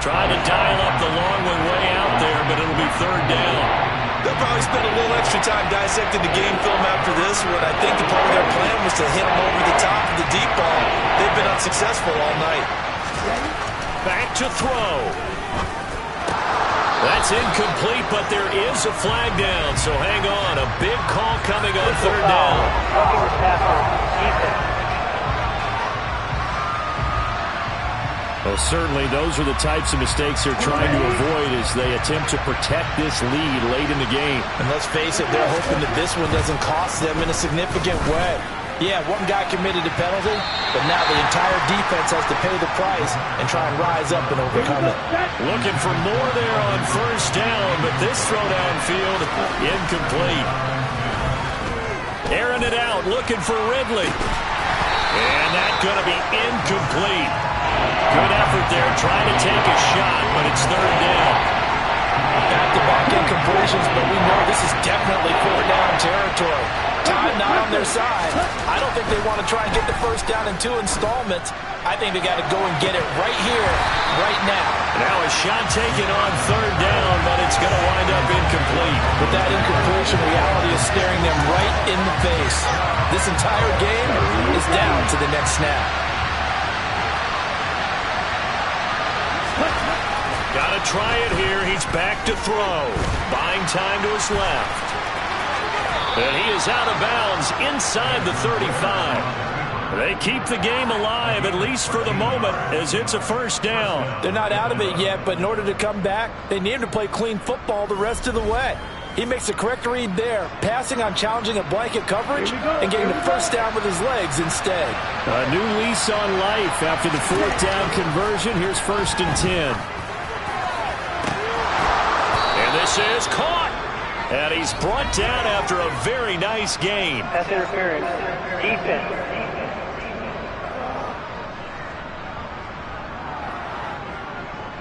Trying to dial up the long one way out there, but it'll be third down. They'll probably spend a little extra time dissecting the game film after this one. I think the part of their plan was to hit them over the top of the deep ball. They've been unsuccessful all night. Back to throw. That's incomplete, but there is a flag down, so hang on. A big call coming on third down. Well, certainly those are the types of mistakes they're trying to avoid as they attempt to protect this lead late in the game. And let's face it, they're hoping that this one doesn't cost them in a significant way. Yeah, one guy committed a penalty, but now the entire defense has to pay the price and try and rise up and overcome it. Looking for more there on first down, but this throw downfield, incomplete. Airing it out, looking for Ridley. And that's going to be incomplete. Good effort there, trying to take a shot, but it's third down. Back-to-back incompletions, but we know this is definitely fourth down territory. Time not on their side. I don't think they want to try and get the first down in 2 installments. I think they got to go and get it right here, right now. Now a shot taken on third down, but it's going to wind up incomplete. But that incompletion reality is staring them right in the face. This entire game is down to the next snap. Got to try it here. He's back to throw. Buying time to his left. And he is out of bounds inside the 35. They keep the game alive, at least for the moment, as it's a first down. They're not out of it yet, but in order to come back, they need to play clean football the rest of the way. He makes a correct read there, passing on challenging a blanket coverage and getting the first down with his legs instead. A new lease on life after the fourth down conversion. Here's first and 10. And this is caught. And he's brought down after a very nice gain. Pass interference. Defense.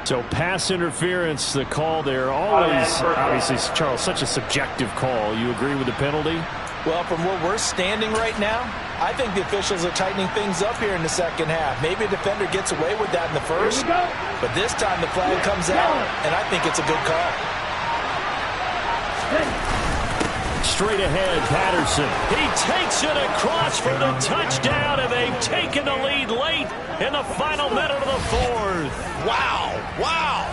So pass interference, the call there. Always, obviously, Charles, such a subjective call. You agree with the penalty? Well, from where we're standing right now, I think the officials are tightening things up here in the second half. Maybe a defender gets away with that in the first, but this time the flag comes out, and I think it's a good call. straight ahead, Patterson. He takes it across for the touchdown, and they've taken the lead late in the final minute of the fourth. Wow, wow.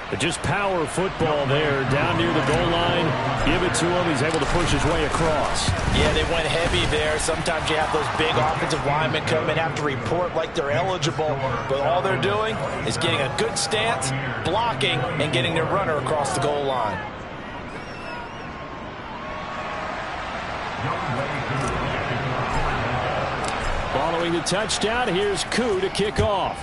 But just power football there, down near the goal line. Give it to him. He's able to push his way across. Yeah, they went heavy there. Sometimes you have those big offensive linemen come and have to report like they're eligible, but all they're doing is getting a good stance, blocking, and getting their runner across the goal line. Following the touchdown, here's Koo to kick off.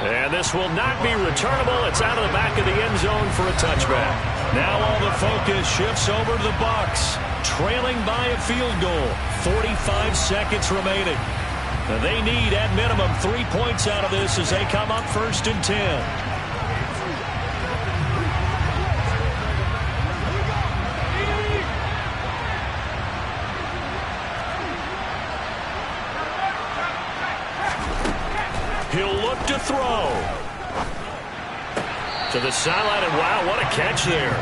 And this will not be returnable. It's out of the back of the end zone for a touchback. Now all the focus shifts over to the Bucs, trailing by a field goal. 45 seconds remaining. Now they need, at minimum, 3 points out of this as they come up 1st and 10. He'll look to throw. To the sideline, and wow, what a catch there.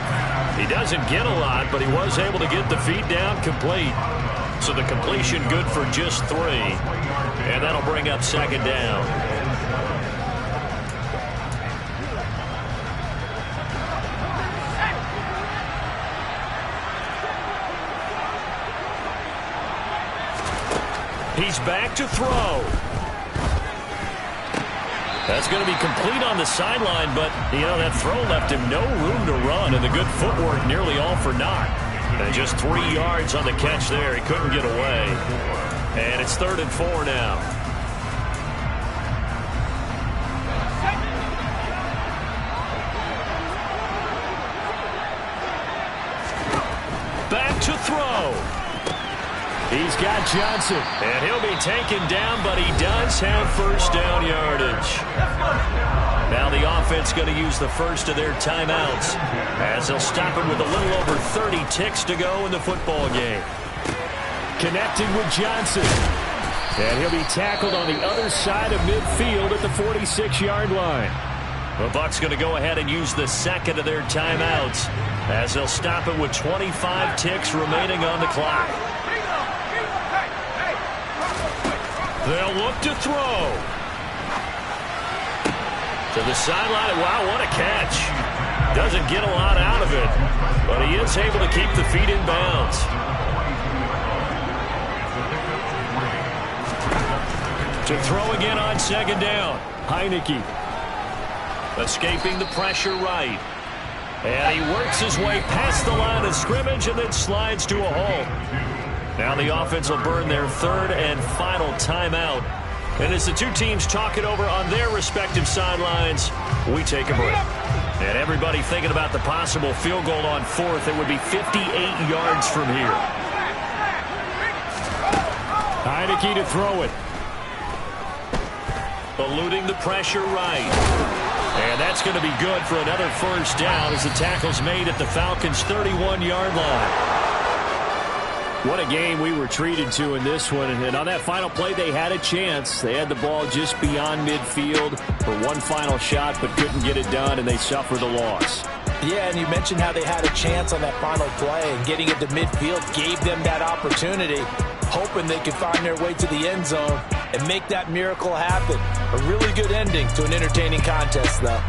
He doesn't get a lot, but he was able to get the feet down complete. So the completion good for just 3. And that'll bring up 2nd down. He's back to throw. That's going to be complete on the sideline, but, you know, that throw left him no room to run, and the good footwork nearly all for naught. And just 3 yards on the catch there. He couldn't get away. And it's 3rd and 4 now. Back to throw. He's got Johnson. And he'll be taken down, but he does have 1st down yardage. Now the offense going to use the first of their timeouts as they'll stop it with a little over 30 ticks to go in the football game. Connecting with Johnson. And he'll be tackled on the other side of midfield at the 46-yard line. The Bucs going to go ahead and use the second of their timeouts as they'll stop it with 25 ticks remaining on the clock. They'll look to throw. To the sideline. Wow, what a catch. Doesn't get a lot out of it, but he is able to keep the feet in bounds. To throw again on 2nd down. Heineke. Escaping the pressure right. And he works his way past the line of scrimmage and then slides to a halt. Now the offense will burn their 3rd and final timeout. And as the two teams talk it over on their respective sidelines, we take a break. And everybody thinking about the possible field goal on 4th. It would be 58 yards from here. Heineke to throw it. Eluding the pressure right. And that's going to be good for another 1st down as the tackle's made at the Falcons' 31-yard line. What a game we were treated to in this one. And on that final play, they had a chance. They had the ball just beyond midfield for one final shot, but couldn't get it done, and they suffered the loss. Yeah, and you mentioned how they had a chance on that final play, and getting it to midfield gave them that opportunity, hoping they could find their way to the end zone and make that miracle happen. A really good ending to an entertaining contest, though.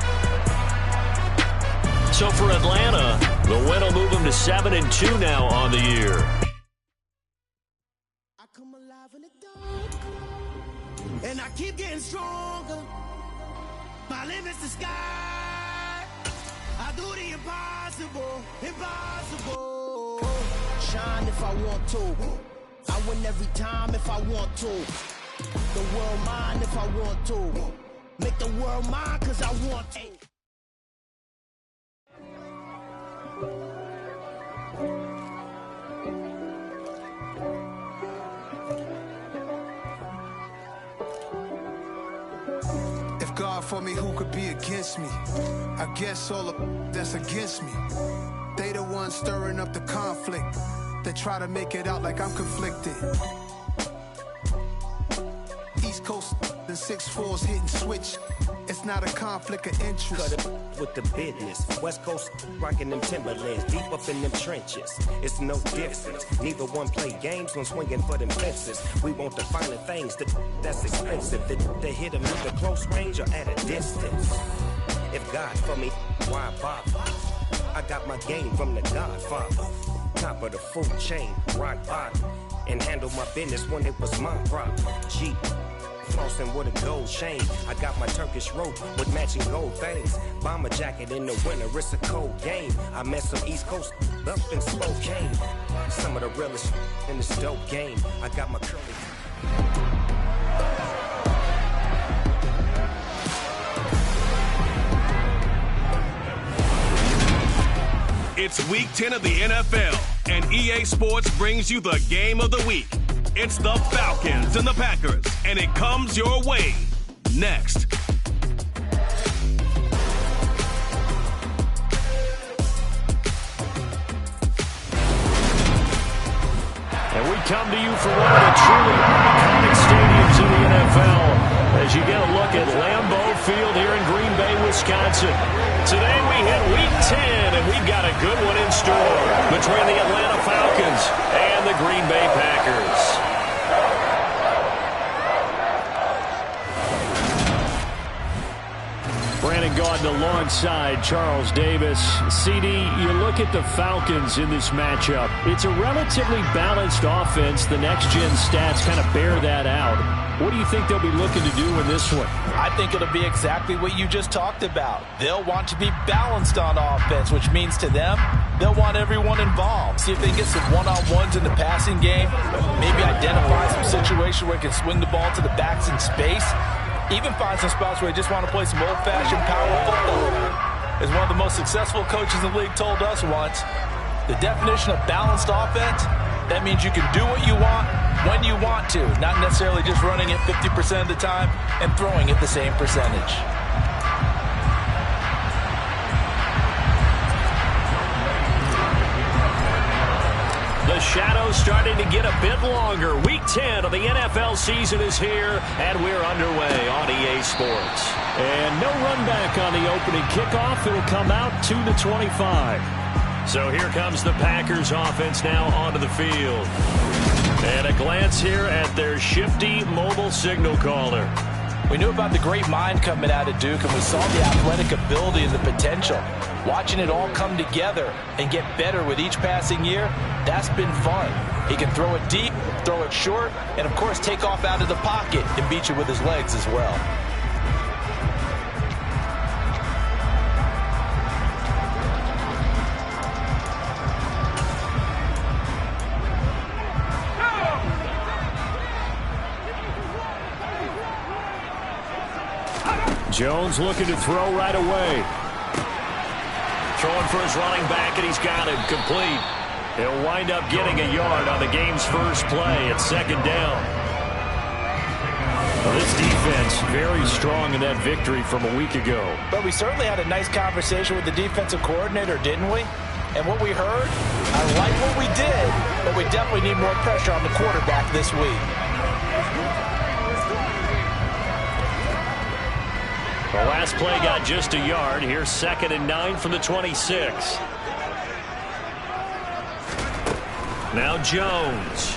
So for Atlanta, the win will move them to 7-2 now on the year. And I keep getting stronger. My limit's the sky. I do the impossible, impossible. Shine if I want to. I win every time if I want to. The world mine if I want to. Make the world mine cause I want to. God for me, who could be against me? I guess all of that's against me. They the ones stirring up the conflict. They try to make it out like I'm conflicted. East Coast, the 6'4s hitting switch. It's not a conflict of interest. Cut it with the business. West Coast rocking them Timberlands, deep up in them trenches. It's no difference. Neither one play games when swinging for them fences. We want the finer things that's expensive. The hit them either close range or at a distance. If God for me, why bother? I got my game from the Godfather. Top of the food chain, rock bottom. And handle my business when it was my problem. Jeep. Flossing with a gold chain. I got my Turkish rope with matching gold things. Bomber jacket in the winter, it's a cold game. I met some East Coast up in Spokane. Some of the realest in this dope game. I got my curly. It's week 10 of the NFL, and EA Sports brings you the game of the week. It's the Falcons and the Packers, and it comes your way next. And we come to you from one of the truly iconic stadiums in the NFL as you get a look at Lambeau Field here in Green Bay, Wisconsin. Today we hit week 10, and we've got a good one in store between the Atlanta Falcons and the Green Bay Packers. Brandon Gaudin alongside Charles Davis. CD, you look at the Falcons in this matchup. It's a relatively balanced offense. The next-gen stats kind of bear that out. What do you think they'll be looking to do in this one? I think it'll be exactly what you just talked about. They'll want to be balanced on offense, which means to them, they'll want everyone involved. See if they can get some one-on-ones in the passing game. Maybe identify some situation where they can swing the ball to the backs in space. Even find some spots where they just want to play some old-fashioned power football. As one of the most successful coaches in the league told us once, the definition of balanced offense, that means you can do what you want when you want to, not necessarily just running it 50% of the time and throwing it the same percentage. The shadow's starting to get a bit longer. Week 10 of the NFL season is here, and we're underway on EA Sports. And no run back on the opening kickoff. It'll come out to the 25. So here comes the Packers offense now onto the field. And a glance here at their shifty mobile signal caller. We knew about the great mind coming out of Duke, and we saw the athletic ability and the potential. Watching it all come together and get better with each passing year, that's been fun. He can throw it deep, throw it short, and of course take off out of the pocket and beat you with his legs as well. Jones looking to throw right away. Throwing for his running back, and he's got it complete. He'll wind up getting a yard on the game's first play at second down. Well, this defense very strong in that victory from a week ago. But we certainly had a nice conversation with the defensive coordinator, didn't we? And what we heard, I like what we did, but we definitely need more pressure on the quarterback this week. The last play got just a yard. Here's 2nd and 9 from the 26. Now Jones.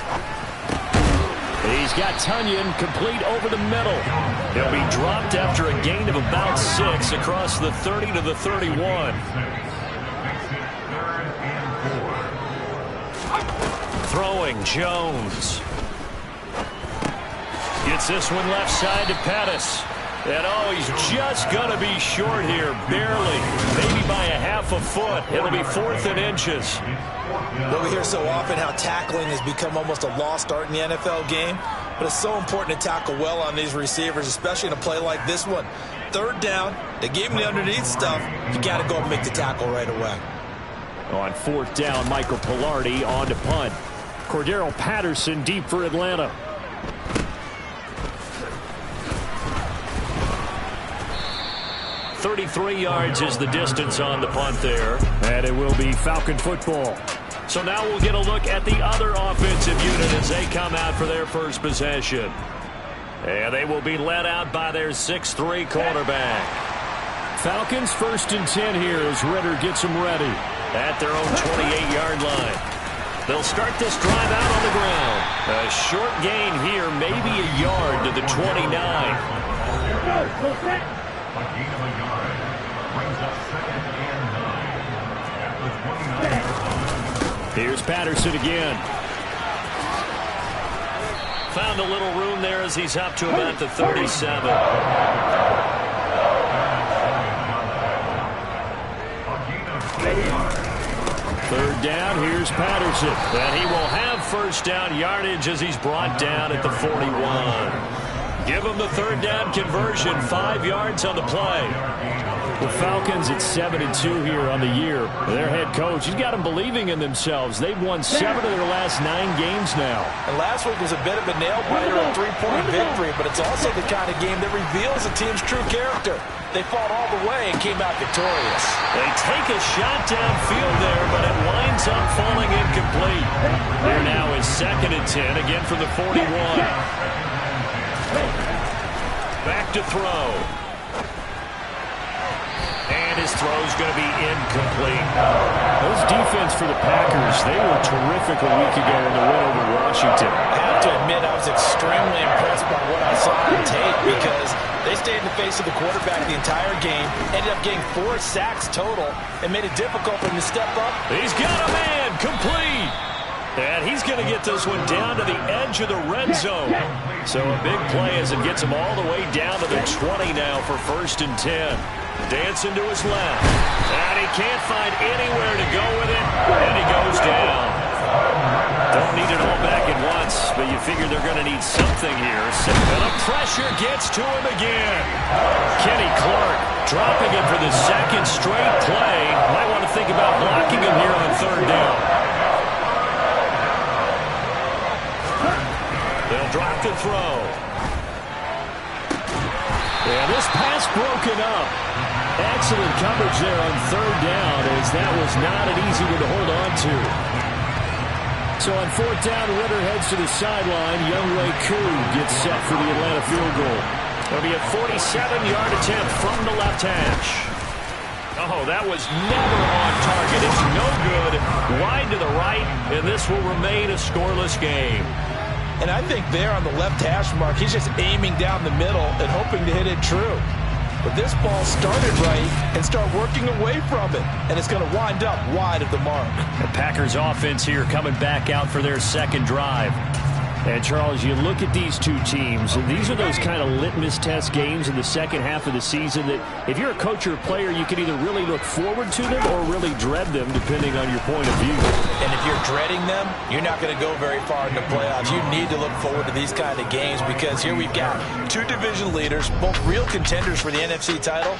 He's got Tunyon complete over the middle. He'll be dropped after a gain of about 6 across the 30 to the 31. Throwing Jones. Gets this one left side to Pettis. And he's just going to be short here, barely, maybe by a half a foot. It'll be 4th and inches. But we hear so often how tackling has become almost a lost art in the NFL game. But it's so important to tackle well on these receivers, especially in a play like this one. 3rd down, they gave him the underneath stuff. You got to go and make the tackle right away. On 4th down, Michael Pilardi on to punt. Cordero Patterson deep for Atlanta. 33 yards is the distance on the punt there. And it will be Falcon football. So now we'll get a look at the other offensive unit as they come out for their first possession. And they will be led out by their 6'3" quarterback. Falcons 1st and 10 here as Ritter gets them ready at their own 28-yard line. They'll start this drive out on the ground. A short gain here, maybe a yard to the 29. A gain of a yard brings up 2nd and 9 at the 29. Here's Patterson again. Found a little room there as he's up to about the 37. Third down, here's Patterson. And he will have 1st down yardage as he's brought down at the 41. Give him the 3rd down conversion, 5 yards on the play. The Falcons at 7-2 here on the year. Their head coach, he's got them believing in themselves. They've won 7 of their last 9 games now. And last week was a bit of a nail-biter, a 3-point victory, but it's also the kind of game that reveals a team's true character. They fought all the way and came out victorious. They take a shot downfield there, but it winds up falling incomplete. There now is 2nd and 10, again from the 41. Back to throw. And his throw's going to be incomplete. Those defense for the Packers, they were terrific a week ago in the win over Washington. I have to admit, I was extremely impressed by what I saw on tape because they stayed in the face of the quarterback the entire game, ended up getting 4 sacks total, and made it difficult for him to step up. He's got a man, complete. And he's going to get this one down to the edge of the red zone. So a big play as it gets him all the way down to the 20 now for 1st and 10. Dancing to his left. And he can't find anywhere to go with it. And he goes down. Don't need it all back at once, but you figure they're going to need something here. And the pressure gets to him again. Kenny Clark dropping it for the 2nd straight play. Might want to think about blocking him here on 3rd down. They'll drop the throw. And this pass broken up. Excellent coverage there on 3rd down, as that was not an easy one to hold on to. So on 4th down, Ritter heads to the sideline. Younghoe Koo gets set for the Atlanta field goal. It'll be a 47-yard attempt from the left hash. Oh, that was never on target. It's no good. Wide to the right, and this will remain a scoreless game. And I think there on the left hash mark, he's just aiming down the middle and hoping to hit it true. But this ball started right and start working away from it. And it's going to wind up wide of the mark. The Packers offense here coming back out for their 2nd drive. And, Charles, you look at these two teams, and these are those kind of litmus test games in the second half of the season that if you're a coach or a player, you can either really look forward to them or really dread them, depending on your point of view. And if you're dreading them, you're not going to go very far in the playoffs. You need to look forward to these kind of games because here we've got 2 division leaders, both real contenders for the NFC title.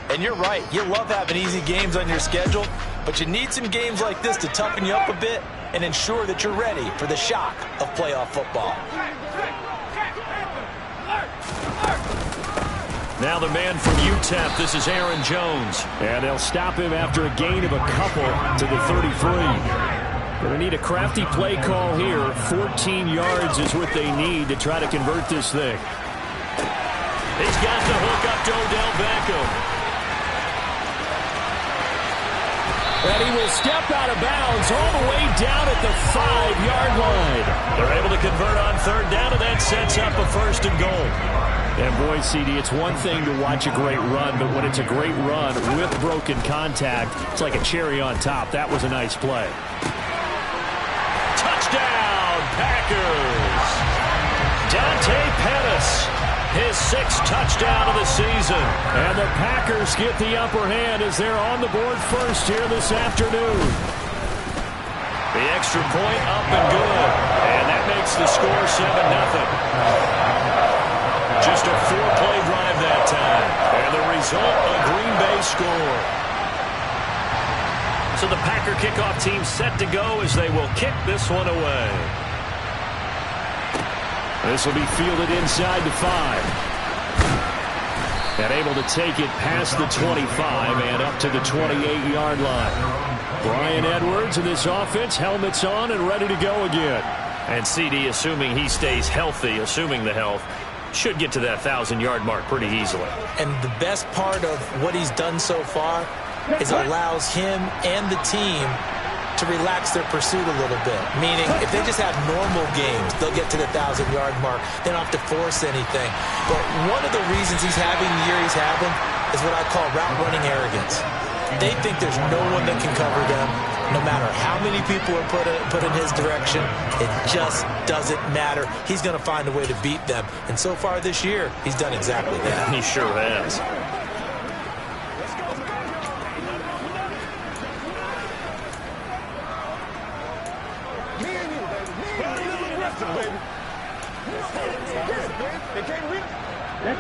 And you're right, you love having easy games on your schedule, but you need some games like this to toughen you up a bit and ensure that you're ready for the shock of playoff football. Now the man from UTEP, this is Aaron Jones. And they'll stop him after a gain of a couple to the 33. Going to need a crafty play call here. 14 yards is what they need to try to convert this thing. He's got the hook up to Odell Beckham. And he will step out of bounds all the way down at the 5-yard line. They're able to convert on 3rd down, and that sets up a 1st and goal. And boy, CD, it's one thing to watch a great run, but when it's a great run with broken contact, it's like a cherry on top. That was a nice play. Touchdown, Packers! Dante Pettis. His 6th touchdown of the season. And the Packers get the upper hand as they're on the board first here this afternoon. The extra point up and good. And that makes the score 7-0. Just a 4-play drive that time. And the result, a Green Bay score. So the Packer kickoff team set to go as they will kick this one away. This will be fielded inside the 5. And able to take it past the 25 and up to the 28-yard line. Bryan Edwards in this offense, helmets on and ready to go again. And CD, assuming he stays healthy, assuming the health, should get to that 1,000-yard mark pretty easily. And the best part of what he's done so far is allows him and the team to relax their pursuit a little bit. Meaning, if they just have normal games, they'll get to the 1,000-yard mark. They don't have to force anything. But one of the reasons he's having the year he's having is what I call route running arrogance. They think there's no one that can cover them. No matter how many people are put in his direction, it just doesn't matter. He's going to find a way to beat them. And so far this year, he's done exactly that. He sure has.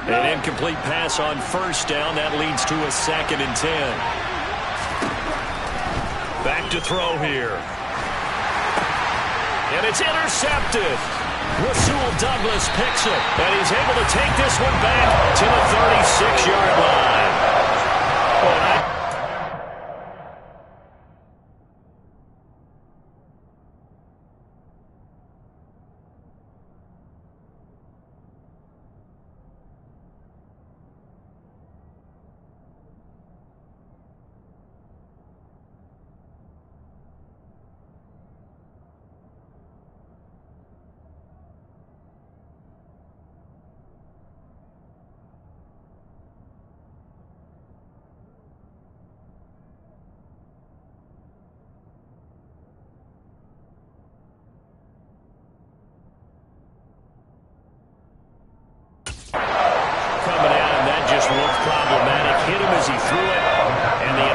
An incomplete pass on first down. That leads to a 2nd and 10. Back to throw here. And it's intercepted. Rasul Douglas picks it. And he's able to take this one back to the 36-yard line.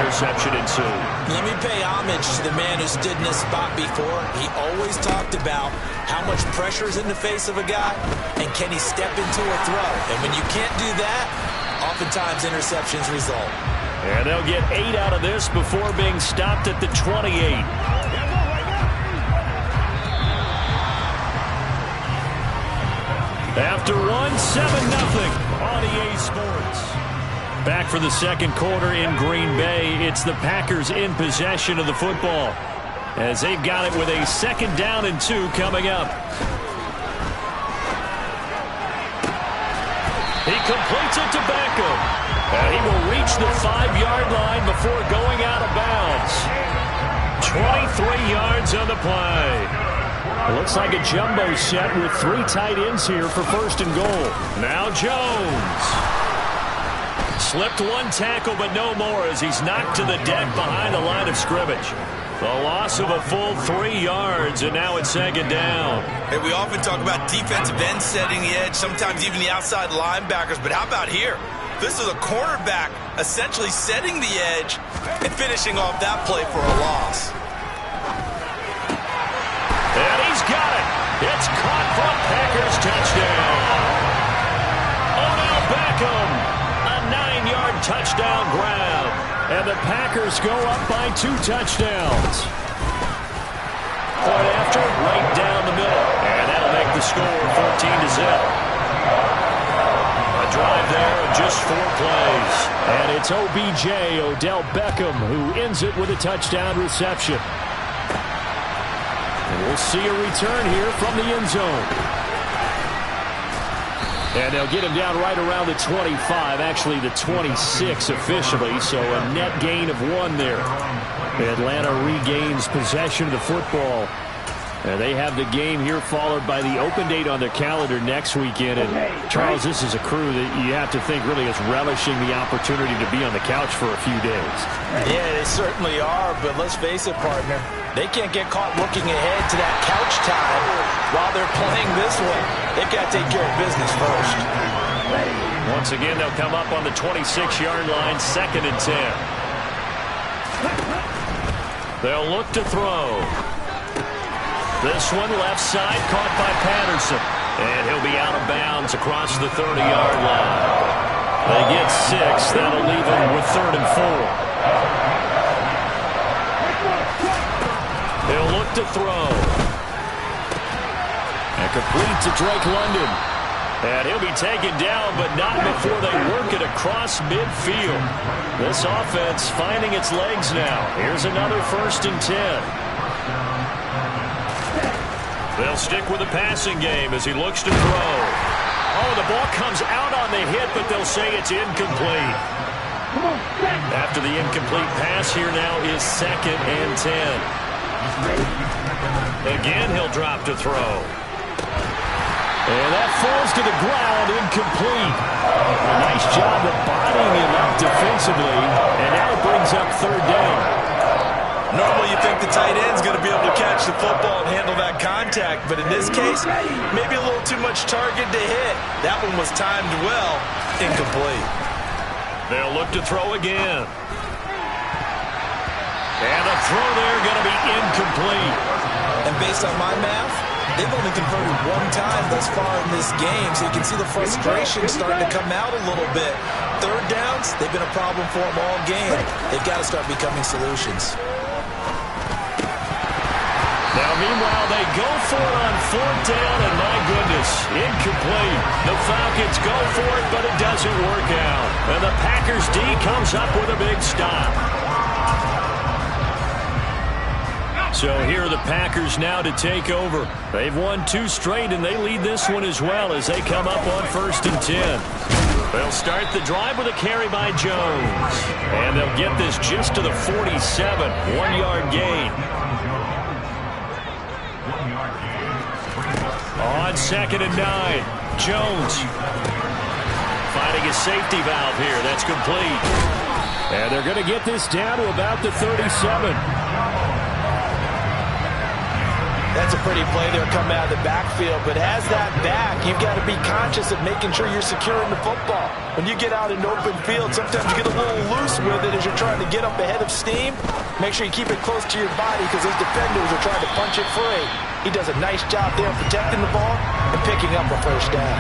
Interception ensued. Let me pay homage to the man who stood in this spot before. He always talked about how much pressure is in the face of a guy and can he step into a throw. And when you can't do that, oftentimes interceptions result. And they'll get 8 out of this before being stopped at the 28. After 1, 7-0 on EA Sports. Back for the second quarter in Green Bay. It's the Packers in possession of the football as they've got it with a 2nd down and 2 coming up. He completes it to Beckham. And he will reach the 5-yard line before going out of bounds. 23 yards on the play. It looks like a jumbo set with 3 tight ends here for 1st and goal. Now Jones. Slipped 1 tackle, but no more as he's knocked to the deck behind the line of scrimmage. The loss of a full 3 yards, and now it's 2nd down. Hey, we often talk about defensive ends setting the edge, sometimes even the outside linebackers, but how about here? This is a cornerback essentially setting the edge and finishing off that play for a loss. And he's got it. It's caught for a Packers touchdown. Odell Beckham. 9-yard touchdown grab. And the Packers go up by 2 touchdowns. Point after, right down the middle. And that'll make the score 14-0. A drive there of just 4 plays. And it's OBJ, Odell Beckham, who ends it with a touchdown reception. And we'll see a return here from the end zone. And they'll get him down right around the 25, actually the 26 officially, so a net gain of 1 there. Atlanta regains possession of the football. And they have the game here followed by the open date on their calendar next weekend. And Charles, this is a crew that you have to think really is relishing the opportunity to be on the couch for a few days. Yeah, they certainly are, but let's face it, partner. They can't get caught looking ahead to that couch time while they're playing this one. They've got to take care of business first. Once again, they'll come up on the 26-yard line, 2nd and 10. They'll look to throw. This one left side caught by Patterson. And he'll be out of bounds across the 30-yard line. They get 6. That'll leave them with 3rd and 4. He'll look to throw. And complete to Drake London. And he'll be taken down, but not before they work it across midfield. This offense finding its legs now. Here's another 1st and 10. They'll stick with the passing game as he looks to throw. Oh, the ball comes out on the hit, but they'll say it's incomplete. After the incomplete pass, here now is 2nd and 10. Again, he'll drop to throw. And that falls to the ground, incomplete. A nice job of bodying him up defensively, and now it brings up 3rd down. Normally you think the tight end's going to be able to catch the football and handle that contact, but in this case, maybe a little too much target to hit. That one was timed well, incomplete. They'll look to throw again. And a throw there going to be incomplete. And based on my math, they've only converted 1 time thus far in this game, so you can see the frustration starting to come out a little bit. 3rd downs, they've been a problem for them all game. They've got to start becoming solutions. Now, meanwhile, they go for it on 4th down, and my goodness, incomplete. The Falcons go for it, but it doesn't work out. And the Packers D comes up with a big stop. So here are the Packers now to take over. They've won 2 straight, and they lead this one as well as they come up on 1st and 10. They'll start the drive with a carry by Jones. And they'll get this just to the 47, 1-yard gain. On 2nd and 9, Jones finding a safety valve here. That's complete. And they're going to get this down to about the 37. That's a pretty play there coming out of the backfield, but as that back, you've got to be conscious of making sure you're securing the football. When you get out in open field, sometimes you get a little loose with it as you're trying to get up ahead of steam. Make sure you keep it close to your body because those defenders are trying to punch it free. He does a nice job there protecting the ball and picking up a 1st down.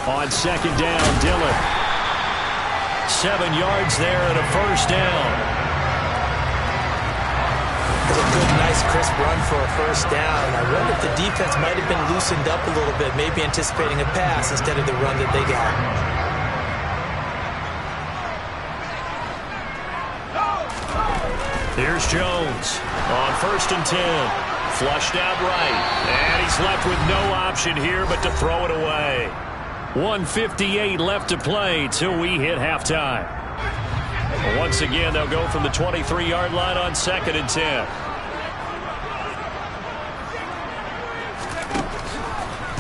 On 2nd down, Dillon. 7 yards there and a 1st down. It's a good, nice, crisp run for a 1st down. I wonder if the defense might have been loosened up a little bit, maybe anticipating a pass instead of the run that they got. Here's Jones on 1st and 10. Flushed out right. And he's left with no option here but to throw it away. 1:58 left to play till we hit halftime. Once again, they'll go from the 23-yard line on 2nd and 10.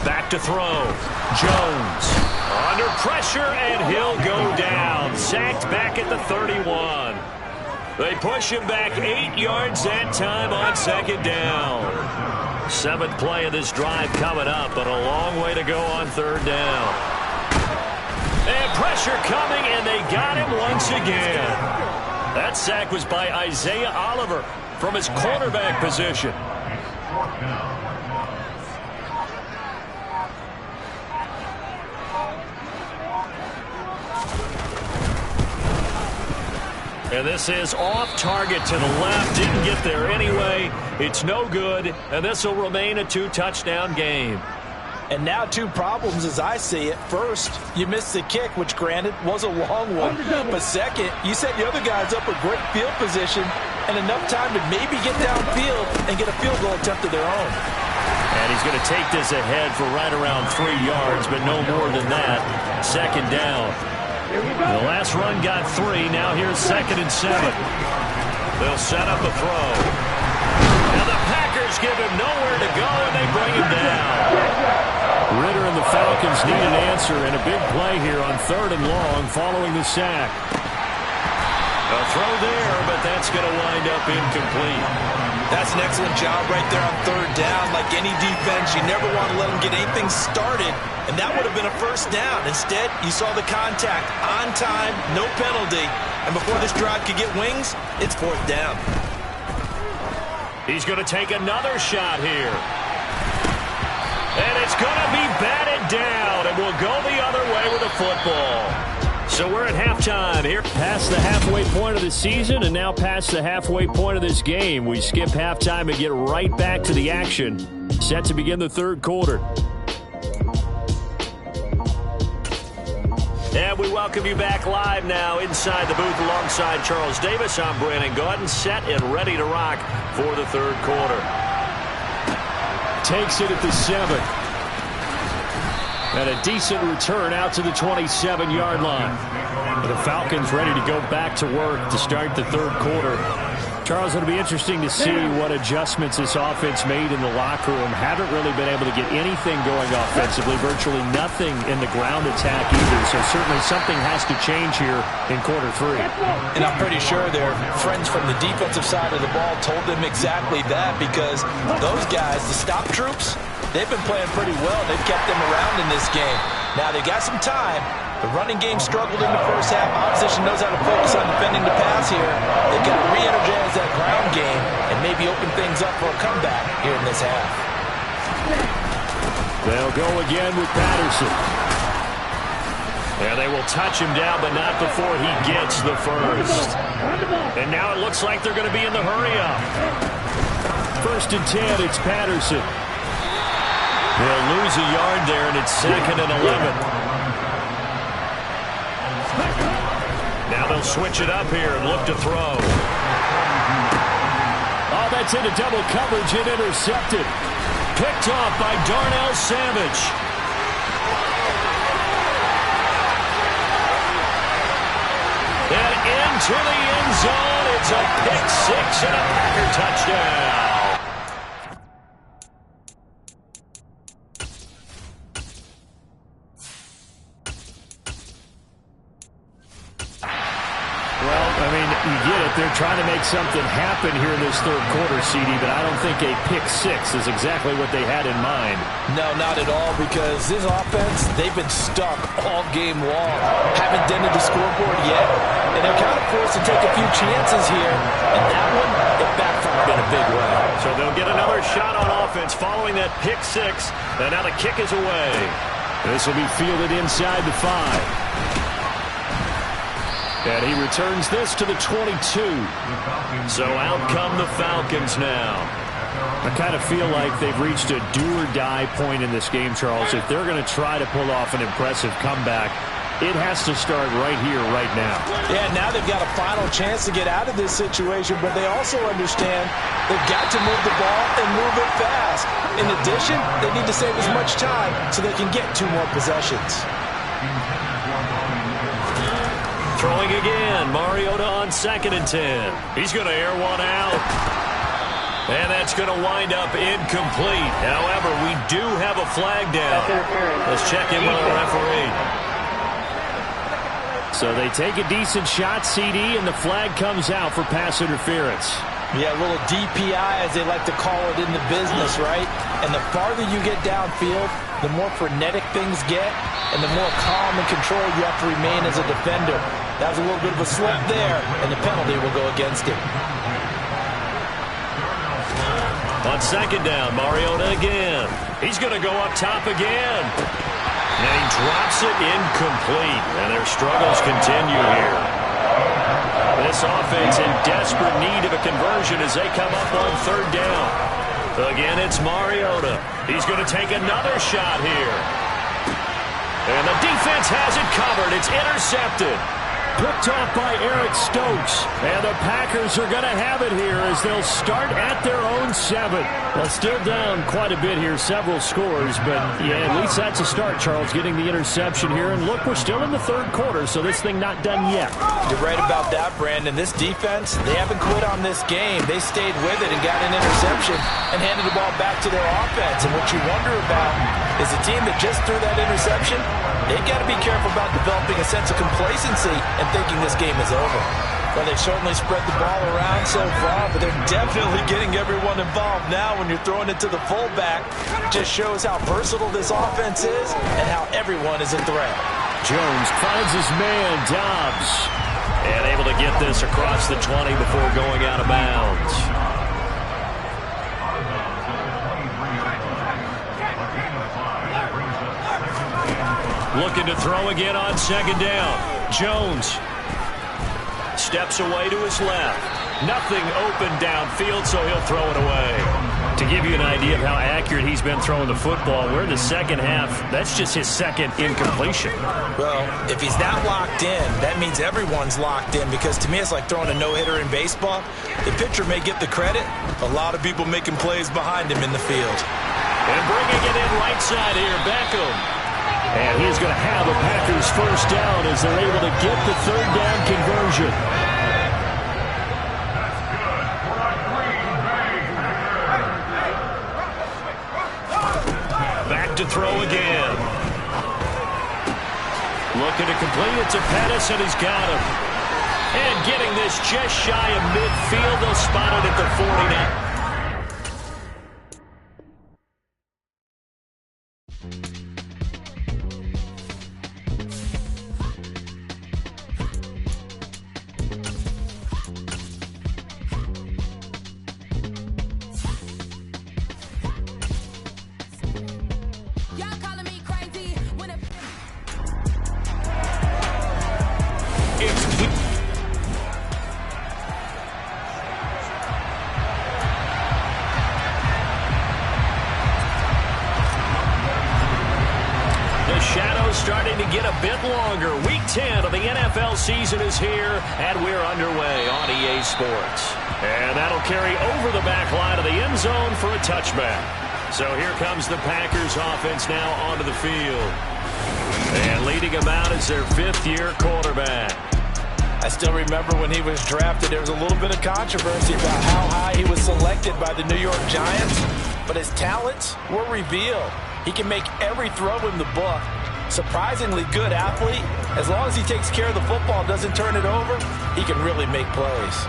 Back to throw. Jones under pressure, and he'll go down. Sacked back at the 31. They push him back 8 yards that time on 2nd down. 7th play of this drive coming up, but a long way to go on 3rd down. And pressure coming, and they got him once again. That sack was by Isaiah Oliver from his cornerback position. And this is off target to the left. Didn't get there anyway. It's no good, and this will remain a 2-touchdown game. And now 2 problems as I see it. First, you missed the kick, which granted was a long one. But second, you set the other guys up with great field position and enough time to maybe get downfield and get a field goal attempt of their own. And he's going to take this ahead for right around 3 yards, but no more than that. 2nd down. The last run got 3. Now here's 2nd and 7. They'll set up a throw. Now the Packers give him nowhere to go, and they bring him down. Ridder and the Falcons need an answer, and a big play here on 3rd and long following the sack. A throw there, but that's going to wind up incomplete. That's an excellent job right there on 3rd down. Like any defense, you never want to let them get anything started, and that would have been a 1st down. Instead, you saw the contact on time, no penalty, and before this drive could get wings, it's 4th down. He's going to take another shot here. And it's going to be batted down, and we'll go the other way with the football. So we're at halftime here. Past the halfway point of the season and now past the halfway point of this game. We skip halftime and get right back to the action. Set to begin the 3rd quarter. And we welcome you back live now inside the booth alongside Charles Davis. I'm Brandon Gaudin, set and ready to rock for the third quarter. Takes it at the 7. And a decent return out to the 27-yard line. The Falcons ready to go back to work to start the third quarter. Charles, it'll be interesting to see what adjustments this offense made in the locker room. Haven't really been able to get anything going offensively, virtually nothing in the ground attack either. So certainly something has to change here in quarter 3. And I'm pretty sure their friends from the defensive side of the ball told them exactly that, because those guys, the stop troops, they've been playing pretty well. They've kept them around in this game. Now they got some time. The running game struggled in the first half. Opposition knows how to focus on defending the pass here. They've got to re-energize that ground game and maybe open things up for a comeback here in this half. They'll go again with Patterson. And they will touch him down, but not before he gets the first. And now it looks like they're going to be in the hurry-up. 1st and 10, it's Patterson. They'll lose a yard there, and it's 2nd and 11. Now they'll switch it up here and look to throw. Oh, that's into double coverage and intercepted. Picked off by Darnell Savage. And into the end zone. It's a pick 6 and a Packer touchdown. You get it. They're trying to make something happen here in this third quarter, CD, but I don't think a pick 6 is exactly what they had in mind. No, not at all, because this offense, they've been stuck all game long. Haven't dented the scoreboard yet, and they're kind of forced to take a few chances here, and that one, it backfired in a big way. So they'll get another shot on offense following that pick 6, and now the kick is away. This will be fielded inside the 5. And he returns this to the 22. So out come the Falcons now. I kind of feel like they've reached a do-or-die point in this game, Charles. If they're going to try to pull off an impressive comeback, it has to start right here, right now. Yeah, now they've got a final chance to get out of this situation, but they also understand they've got to move the ball and move it fast. In addition, they need to save as much time so they can get 2 more possessions. Throwing again, Mariota on 2nd and 10. He's going to air one out. And that's going to wind up incomplete. However, we do have a flag down. Let's check in with our referee. So they take a decent shot, CD, and the flag comes out for pass interference. Yeah, a little DPI, as they like to call it in the business, right? And the farther you get downfield, the more frenetic things get, and the more calm and controlled you have to remain as a defender. That was a little bit of a slip there, and the penalty will go against him. On 2nd down, Mariota again. He's going to go up top again. And he drops it incomplete, and their struggles continue here. This offense in desperate need of a conversion as they come up on 3rd down. Again, it's Mariota. He's going to take another shot here. And the defense has it covered. It's intercepted. Picked off by Eric Stokes. And the Packers are going to have it here as they'll start at their own 7. Well, still down quite a bit here, several scores. But, yeah, at least that's a start, Charles, getting the interception here. And, look, we're still in the third quarter, so this thing not done yet. You're right about that, Brandon. This defense, they haven't quit on this game. They stayed with it and got an interception and handed the ball back to their offense. And what you wonder about is the team that just threw that interception, they've got to be careful about developing a sense of complacency and thinking this game is over. Well, they've certainly spread the ball around so far, but they're definitely getting everyone involved now when you're throwing it to the fullback. It just shows how versatile this offense is and how everyone is a threat. Jones finds his man, Dobbs, and able to get this across the 20 before going out of bounds. Looking to throw again on 2nd down. Jones steps away to his left. Nothing open downfield, so he'll throw it away. To give you an idea of how accurate he's been throwing the football, we're in the second half. That's just his second incompletion. Well, if he's not locked in, that means everyone's locked in, because to me it's like throwing a no-hitter in baseball. The pitcher may get the credit. A lot of people making plays behind him in the field. And bringing it in right side here, Beckham. And he's going to have a Packers first down as they're able to get the third down conversion. To throw again. Looking to complete it to Pettis, and he's got him. And getting this just shy of midfield. They'll spot it at the 49. Starting to get a bit longer. Week 10 of the NFL season is here, and we're underway on EA Sports. And that'll carry over the back line of the end zone for a touchback. So here comes the Packers offense now onto the field. And leading them out is their fifth-year quarterback. I still remember when he was drafted, there was a little bit of controversy about how high he was selected by the New York Giants, but his talents were revealed. He can make every throw in the book. Surprisingly good athlete. As long as he takes care of the football and doesn't turn it over, he can really make plays.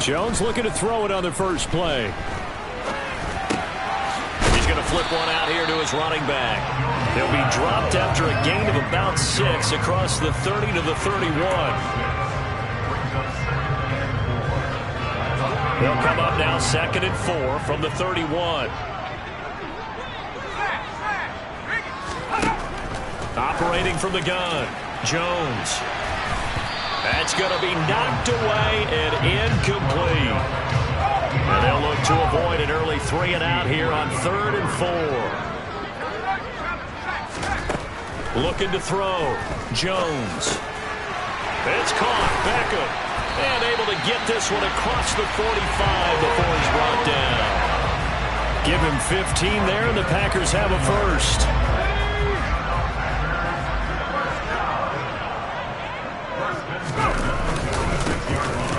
Jones looking to throw it on the first play. He's going to flip one out here to his running back. He'll be dropped after a gain of about 6 across the 30 to the 31. They'll come up now 2nd and 4 from the 31. Operating from the gun, Jones. That's going to be knocked away and incomplete. And they'll look to avoid an early 3 and out here on 3rd and 4. Looking to throw, Jones. It's caught, Beckham. And able to get this one across the 45 before he's brought down. Give him 15 there, and the Packers have a first.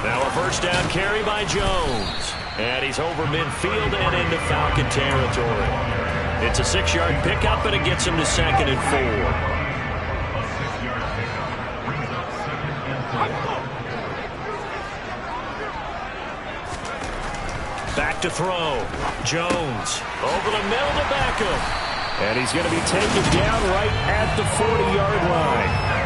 Now a first down carry by Jones. And he's over midfield and into Falcon territory. It's a 6-yard pickup, and it gets him to 2nd and 4. Back to throw. Jones over the middle to Beckham. And he's going to be taken down right at the 40-yard line.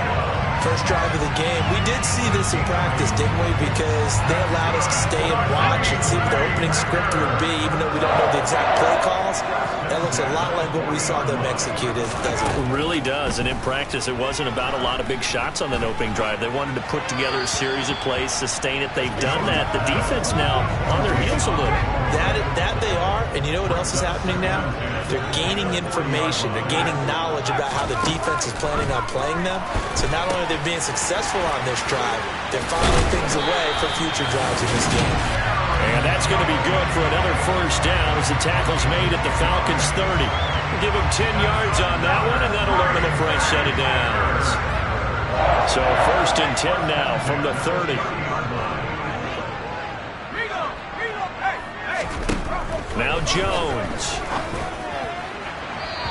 First drive of the game. We did see this in practice, didn't we? Because they allowed us to stay and watch and see what the opening script would be, even though we don't know the exact play calls. That looks a lot like what we saw them execute, doesn't it? It really does. And in practice, it wasn't about a lot of big shots on that opening drive. They wanted to put together a series of plays, sustain it. They've done that. The defense now on their heels a little. That they are. And you know what else is happening now? They're gaining information. They're gaining knowledge about how the defense is planning on playing them. So not only are they being successful on this drive, they're filing things away for future drives in this game. And that's going to be good for another first down as the tackle's made at the Falcons' 30. We'll give him 10 yards on that one, and that'll earn him a fresh set of downs. So 1st and 10 now from the 30. Now Jones.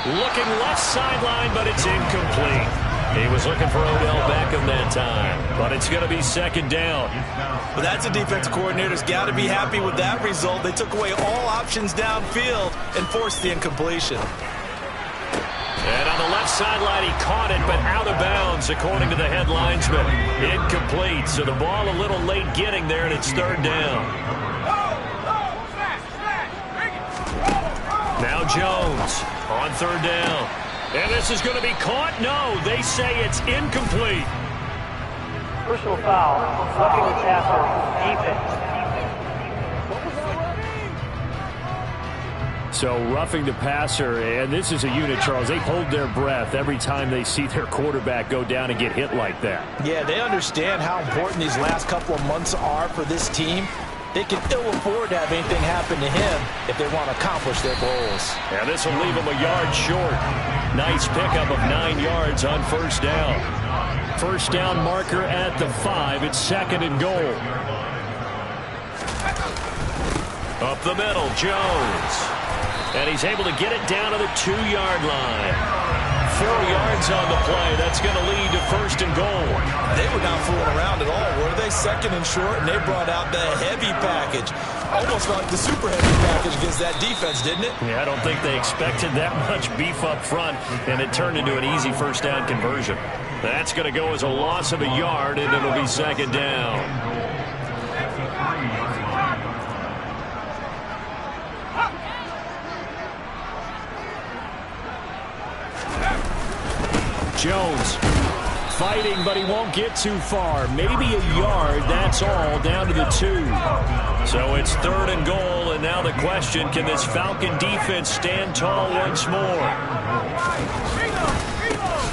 Looking left sideline, but it's incomplete. He was looking for Odell Beckham that time, but it's going to be 2nd down. Well, that's a defense coordinator's got to be happy with that result. They took away all options downfield and forced the incompletion. And on the left sideline, he caught it, but out of bounds, according to the head linesman. Incomplete, so the ball a little late getting there, and it's 3rd down. Now Jones on 3rd down. And this is going to be caught? No, they say it's incomplete. Personal foul, roughing the passer, defense. So roughing the passer, and this is a unit, Charles. They hold their breath every time they see their quarterback go down and get hit like that. Yeah, they understand how important these last couple of months are for this team. They can ill afford to have anything happen to him if they want to accomplish their goals. And this will leave him a yard short. Nice pickup of 9 yards on first down. First down marker at the 5. It's 2nd and goal. Up the middle, Jones. And he's able to get it down to the 2-yard line. 4 yards on the play. That's going to lead to 1st and goal. They were not fooling around at all, were they? 2nd and short, and they brought out the heavy package. Almost like the super heavy package against that defense, didn't it? Yeah, I don't think they expected that much beef up front, and it turned into an easy first down conversion. That's going to go as a loss of a yard, and it'll be 2nd down. Jones fighting, but he won't get too far. Maybe a yard, that's all, down to the 2. So it's 3rd and goal, and now the question, can this Falcon defense stand tall once more?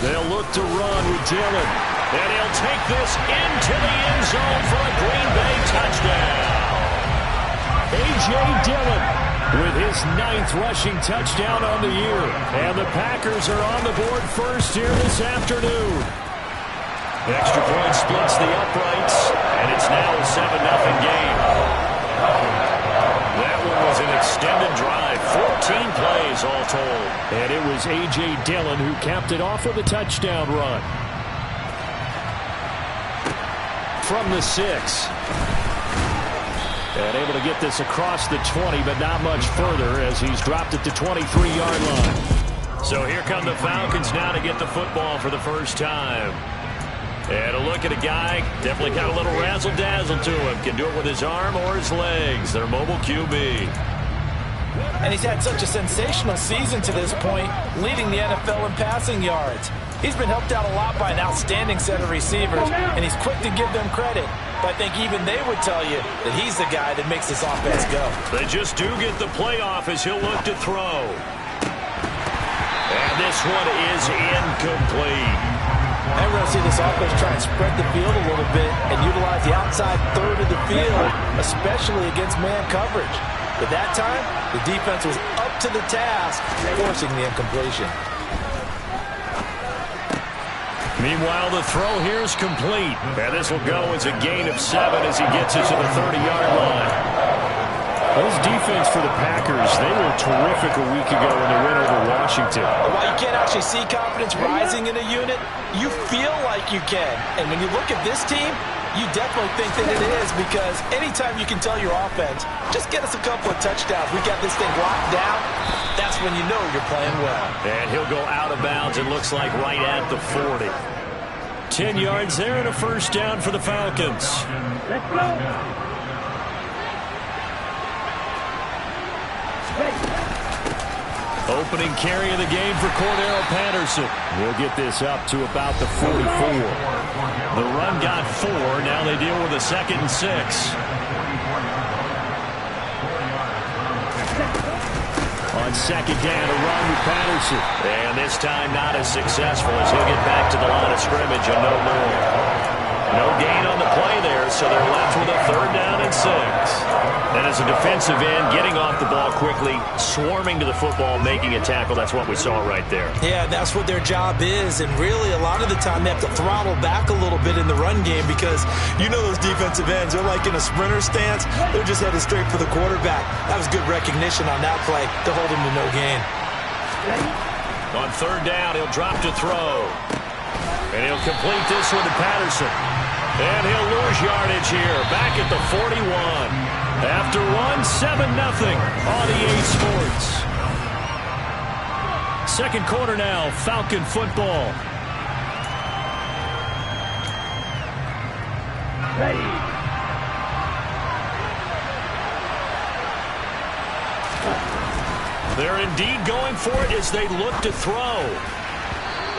They'll look to run with Dillon, and he'll take this into the end zone for a Green Bay touchdown. A.J. Dillon with his 9th rushing touchdown on the year. And the Packers are on the board first here this afternoon. Extra point splits the uprights, and it's now a 7-0 game. That one was an extended drive, 14 plays all told. And it was A.J. Dillon who capped it off with a touchdown run. From the 6. And able to get this across the 20, but not much further as he's dropped it to 23-yard line. So here come the Falcons now to get the football for the first time. And a look at a guy, definitely got a little razzle-dazzle to him. Can do it with his arm or his legs. Their mobile QB. And he's had such a sensational season to this point, leading the NFL in passing yards. He's been helped out a lot by an outstanding set of receivers, and he's quick to give them credit. But I think even they would tell you that he's the guy that makes this offense go. They just do get the playoff as he'll look to throw. And this one is incomplete. And we're going to see this offense try and spread the field a little bit and utilize the outside third of the field, especially against man coverage. But that time, the defense was up to the task, forcing the incompletion. Meanwhile, the throw here is complete. And this will go as a gain of 7 as he gets it to the 30-yard line. Those defense for the Packers, they were terrific a week ago in the win over Washington. While you can't actually see confidence rising in a unit, you feel like you can. And when you look at this team, you definitely think that it is, because anytime you can tell your offense, just get us a couple of touchdowns, we got this thing locked down, that's when you know you're playing well. And he'll go out of bounds, it looks like right at the 40. 10 yards there and a first down for the Falcons. Let's go. Opening carry of the game for Cordero Patterson. He'll get this up to about the 44. The run got 4. Now they deal with a 2nd and 6. On 2nd down, a run with Patterson. And this time not as successful as he'll get back to the line of scrimmage and no more. No gain on the play there, so they're left with a 3rd down and 6. And as a defensive end, getting off the ball quickly, swarming to the football, making a tackle, that's what we saw right there. Yeah, that's what their job is, and really a lot of the time they have to throttle back a little bit in the run game, because you know those defensive ends, they're like in a sprinter stance, they're just headed straight for the quarterback. That was good recognition on that play to hold him to no gain. On 3rd down, he'll drop to throw. And he'll complete this one to Patterson. And he'll lose yardage here, back at the 41. After one, 7-0 on EA Sports. Second quarter now, Falcon football. Ready. They're indeed going for it as they look to throw.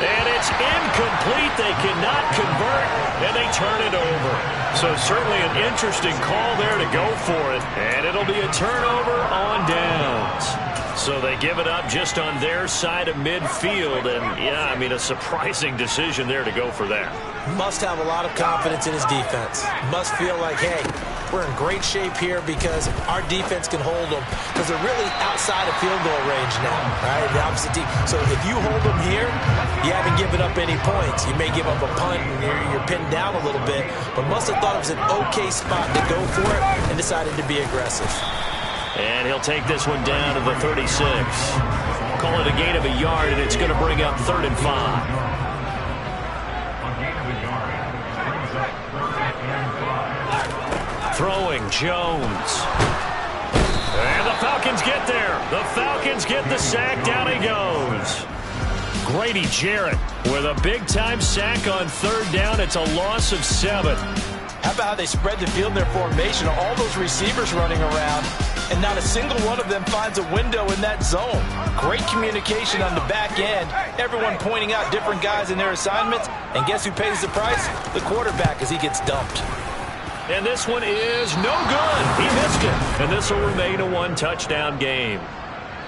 And it's incomplete. They cannot convert, and they turn it over. So certainly an interesting call there to go for it. And it'll be a turnover on downs. So they give it up just on their side of midfield. And, yeah, I mean, a surprising decision there to go for that. Must have a lot of confidence in his defense. Must feel like, hey, we're in great shape here because our defense can hold them. Because they're really outside of field goal range now, right? The opposite team. So if you hold them here, you haven't given up any points. You may give up a punt and you're pinned down a little bit. But must have thought it was an okay spot to go for it and decided to be aggressive. And he'll take this one down to the 36. Call it a gain of a yard, and it's going to bring up 3rd and 5. Throwing Jones. And the Falcons get there. The Falcons get the sack. Down he goes. Grady Jarrett with a big-time sack on 3rd down. It's a loss of 7. How about how they spread the field in their formation? All those receivers running around, and not a single one of them finds a window in that zone. Great communication on the back end. Everyone pointing out different guys in their assignments. And guess who pays the price? The quarterback as he gets dumped. And this one is no good. He missed it. And this will remain a 1-touchdown game.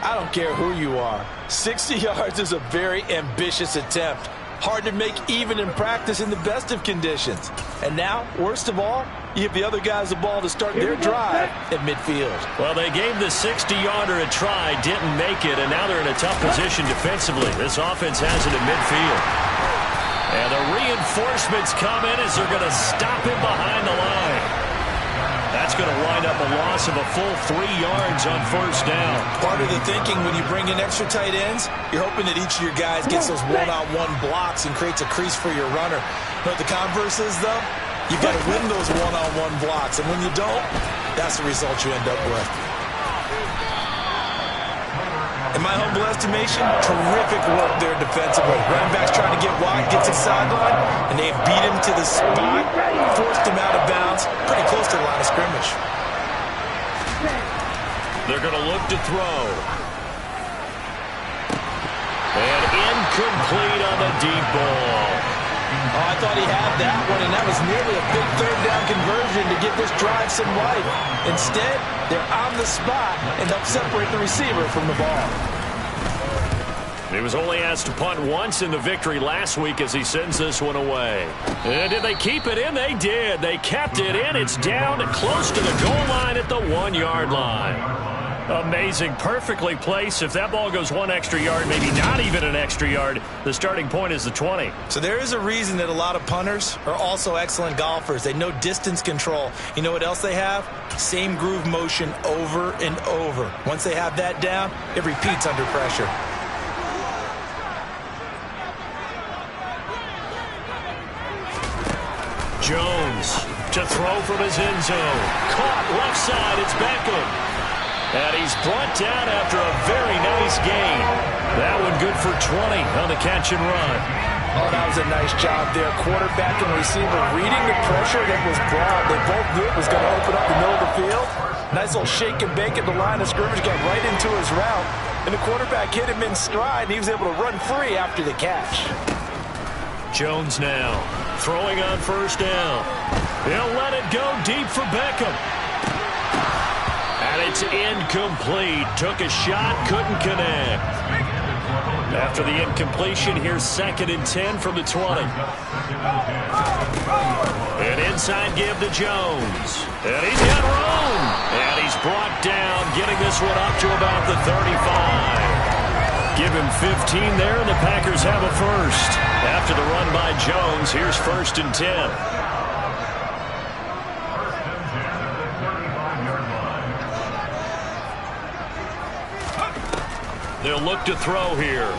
I don't care who you are. 60 yards is a very ambitious attempt. Hard to make even in practice in the best of conditions. And now, worst of all, you give the other guys the ball to start their drive at midfield. Well, they gave the 60-yarder a try, didn't make it, and now they're in a tough position defensively. This offense has it at midfield. And the reinforcements come in as they're going to stop him behind the line. That's going to wind up a loss of a full 3 yards on 1st down. Part of the thinking when you bring in extra tight ends, you're hoping that each of your guys gets those one-on-one blocks and creates a crease for your runner. But the converse is, though, you've got to win those one-on-one blocks. And when you don't, that's the result you end up with. In my humble estimation, terrific work there defensively. Running back's trying to get wide, gets his sideline, and they beat him to the spot, forced him out of bounds, pretty close to the line of scrimmage. They're going to look to throw. And incomplete on the deep ball. Oh, I thought he had that one, and that was nearly a big 3rd down conversion to give this drive some life. Instead, they're on the spot and help separate the receiver from the ball. He was only asked to punt once in the victory last week as he sends this one away. And did they keep it in? They did. They kept it in. It's down close to the goal line at the 1-yard line. Amazing. Perfectly placed. If that ball goes 1 extra yard, maybe not even an extra yard, the starting point is the 20. So there is a reason that a lot of punters are also excellent golfers. They know distance control. You know what else they have? Same groove motion over and over. Once they have that down, it repeats under pressure. Jones to throw from his end zone. Caught left side. It's Beckham. And he's brought down after a very nice gain. That one good for 20 on the catch and run. Oh, that was a nice job there. Quarterback and receiver reading the pressure that was brought. They both knew it was going to open up the middle of the field. Nice little shake and bake at the line of scrimmage. Got right into his route. And the quarterback hit him in stride, and he was able to run free after the catch. Jones now throwing on 1st down. He'll let it go deep for Beckham. And it's incomplete. Took a shot, couldn't connect. After the incompletion, here's 2nd and 10 from the 20. An inside give to Jones. And he's got room. And he's brought down, getting this one up to about the 35. Give him 15 there, and the Packers have a first. After the run by Jones, here's 1st and 10. They'll look to throw here.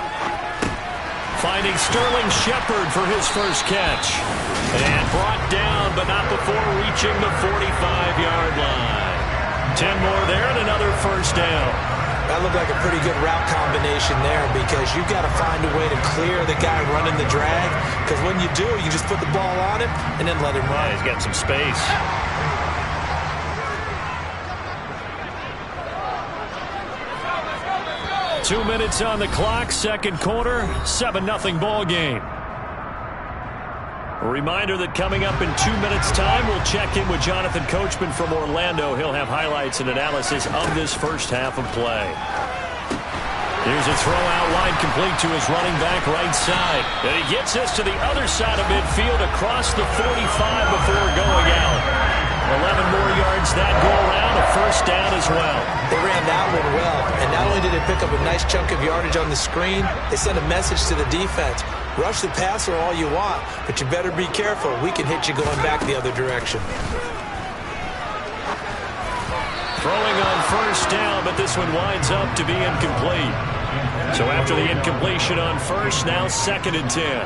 Finding Sterling Shepard for his first catch. And brought down, but not before reaching the 45-yard line. 10 more there and another 1st down. That looked like a pretty good route combination there because you've got to find a way to clear the guy running the drag. Because when you do, you just put the ball on him and then let him run. He's got some space. 2 minutes on the clock, second quarter, 7-0 ball game. A reminder that coming up in 2 minutes' time, we'll check in with Jonathan Coachman from Orlando. He'll have highlights and analysis of this first half of play. Here's a throw out wide complete to his running back right side. And he gets this to the other side of midfield across the 45 before going out. 11 more yards that go around, a first down as well. They ran that one well, and not only did they pick up a nice chunk of yardage on the screen, they sent a message to the defense. Rush the passer all you want, but you better be careful. We can hit you going back the other direction. Throwing on first down, but this one winds up to be incomplete. So after the incompletion on first, now 2nd and 10.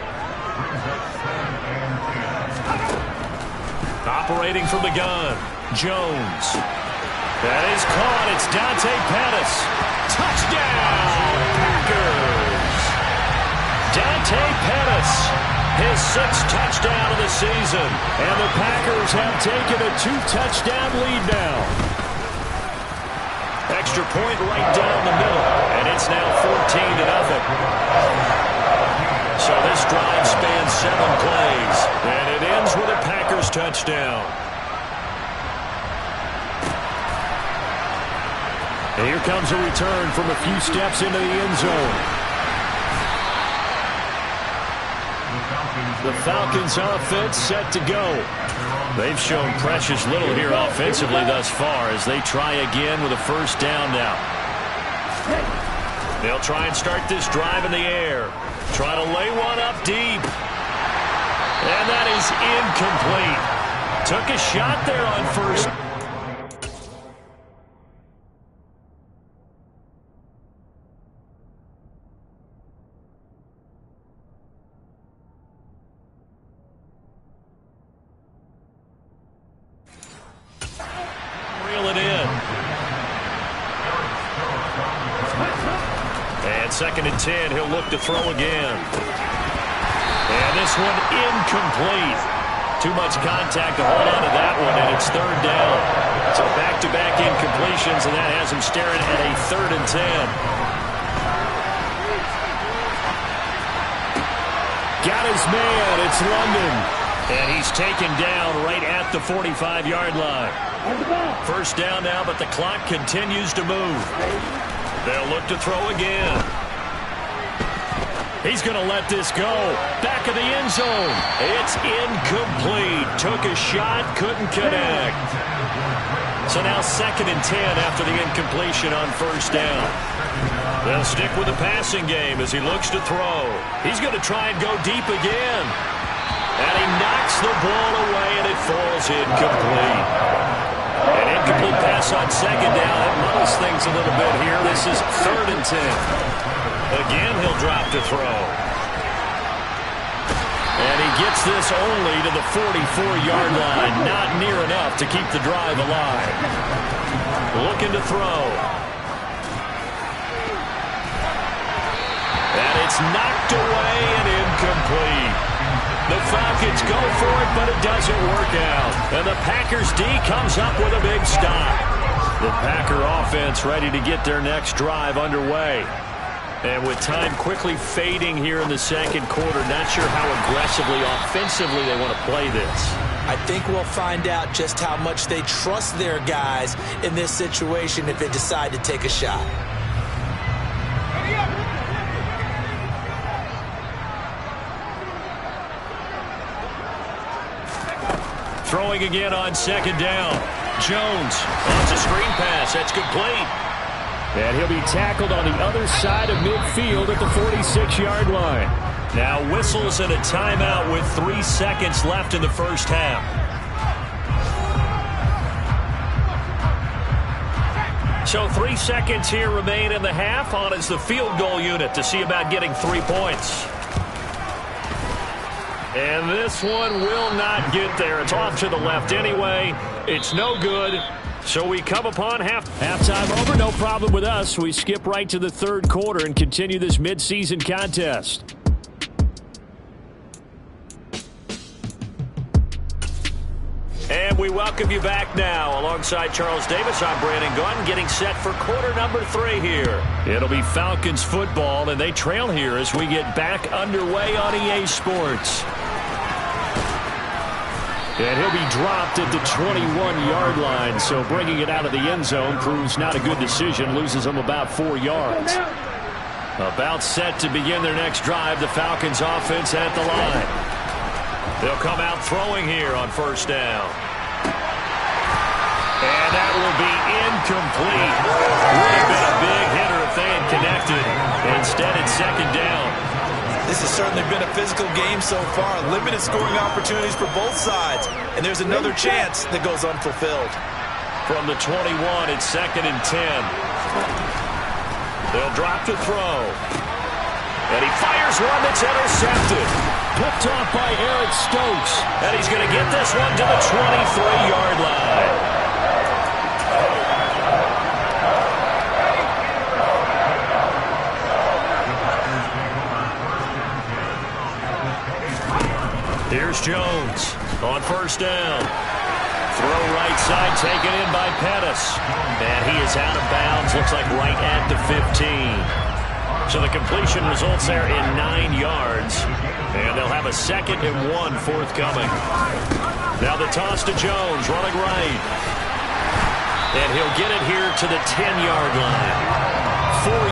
Operating from the gun, Jones. That is caught. It's Dante Pettis. Touchdown, Packers. Dante Pettis, his 6th touchdown of the season. And the Packers have taken a 2-touchdown lead now. Extra point right down the middle, and it's now 14-0. So this drive spans 7 plays, and it ends with a Packers touchdown. And here comes a return from a few steps into the end zone. The Falcons offense set to go. They've shown precious little here offensively thus far as they try again with a first down now. They'll try and start this drive in the air. Try to lay one up deep. And that is incomplete. Took a shot there on first. Second and 10, he'll look to throw again. And this one incomplete. Too much contact to hold on to that one, and it's 3rd down. So back-to-back incompletions, and that has him staring at a 3rd and 10. Got his man, it's London. And he's taken down right at the 45-yard line. First down now, but the clock continues to move. They'll look to throw again. He's going to let this go. Back of the end zone. It's incomplete. Took a shot, couldn't connect. So now 2nd and 10 after the incompletion on first down. They'll stick with the passing game as he looks to throw. He's going to try and go deep again. And he knocks the ball away, and it falls incomplete. An incomplete pass on second down. That muddles things a little bit here. This is 3rd and 10. Again, he'll drop to throw. And he gets this only to the 44-yard line. Not near enough to keep the drive alive. Looking to throw. And it's knocked away and incomplete. The Falcons go for it, but it doesn't work out. And the Packers D comes up with a big stop. The Packer offense ready to get their next drive underway. And with time quickly fading here in the second quarter, not sure how aggressively, offensively they want to play this. I think we'll find out just how much they trust their guys in this situation if they decide to take a shot. Throwing again on second down. Jones wants a screen pass. That's complete. And he'll be tackled on the other side of midfield at the 46-yard line. Now whistles and a timeout with 3 seconds left in the first half. So 3 seconds here remain in the half. On is the field goal unit to see about getting 3 points. And this one will not get there. It's off to the left anyway. It's no good. So we come upon halftime over. No problem with us. We skip right to the third quarter and continue this midseason contest. And We welcome you back now. Alongside Charles Davis, I'm Brandon Gunn, getting set for quarter number 3 here. It'll be Falcons football, and they trail here as we get back underway on EA Sports. And he'll be dropped at the 21-yard line, so bringing it out of the end zone proves not a good decision, loses them about 4 yards. About set to begin their next drive, the Falcons offense at the line. They'll come out throwing here on first down. And that will be incomplete. Would have been a big hitter if they had connected. Instead, it's second down. This has certainly been a physical game so far. Limited scoring opportunities for both sides. And there's another chance that goes unfulfilled. From the 21, it's second and 10. They'll drop to throw. And he fires one that's intercepted. Picked off by Eric Stokes. And he's going to get this one to the 23-yard line. Here's Jones on first down. Throw right side taken in by Pettis. And he is out of bounds, looks like right at the 15. So the completion results there in 9 yards. And they'll have a 2nd and 1 forthcoming. Now the toss to Jones, running right. And he'll get it here to the 10-yard line. 4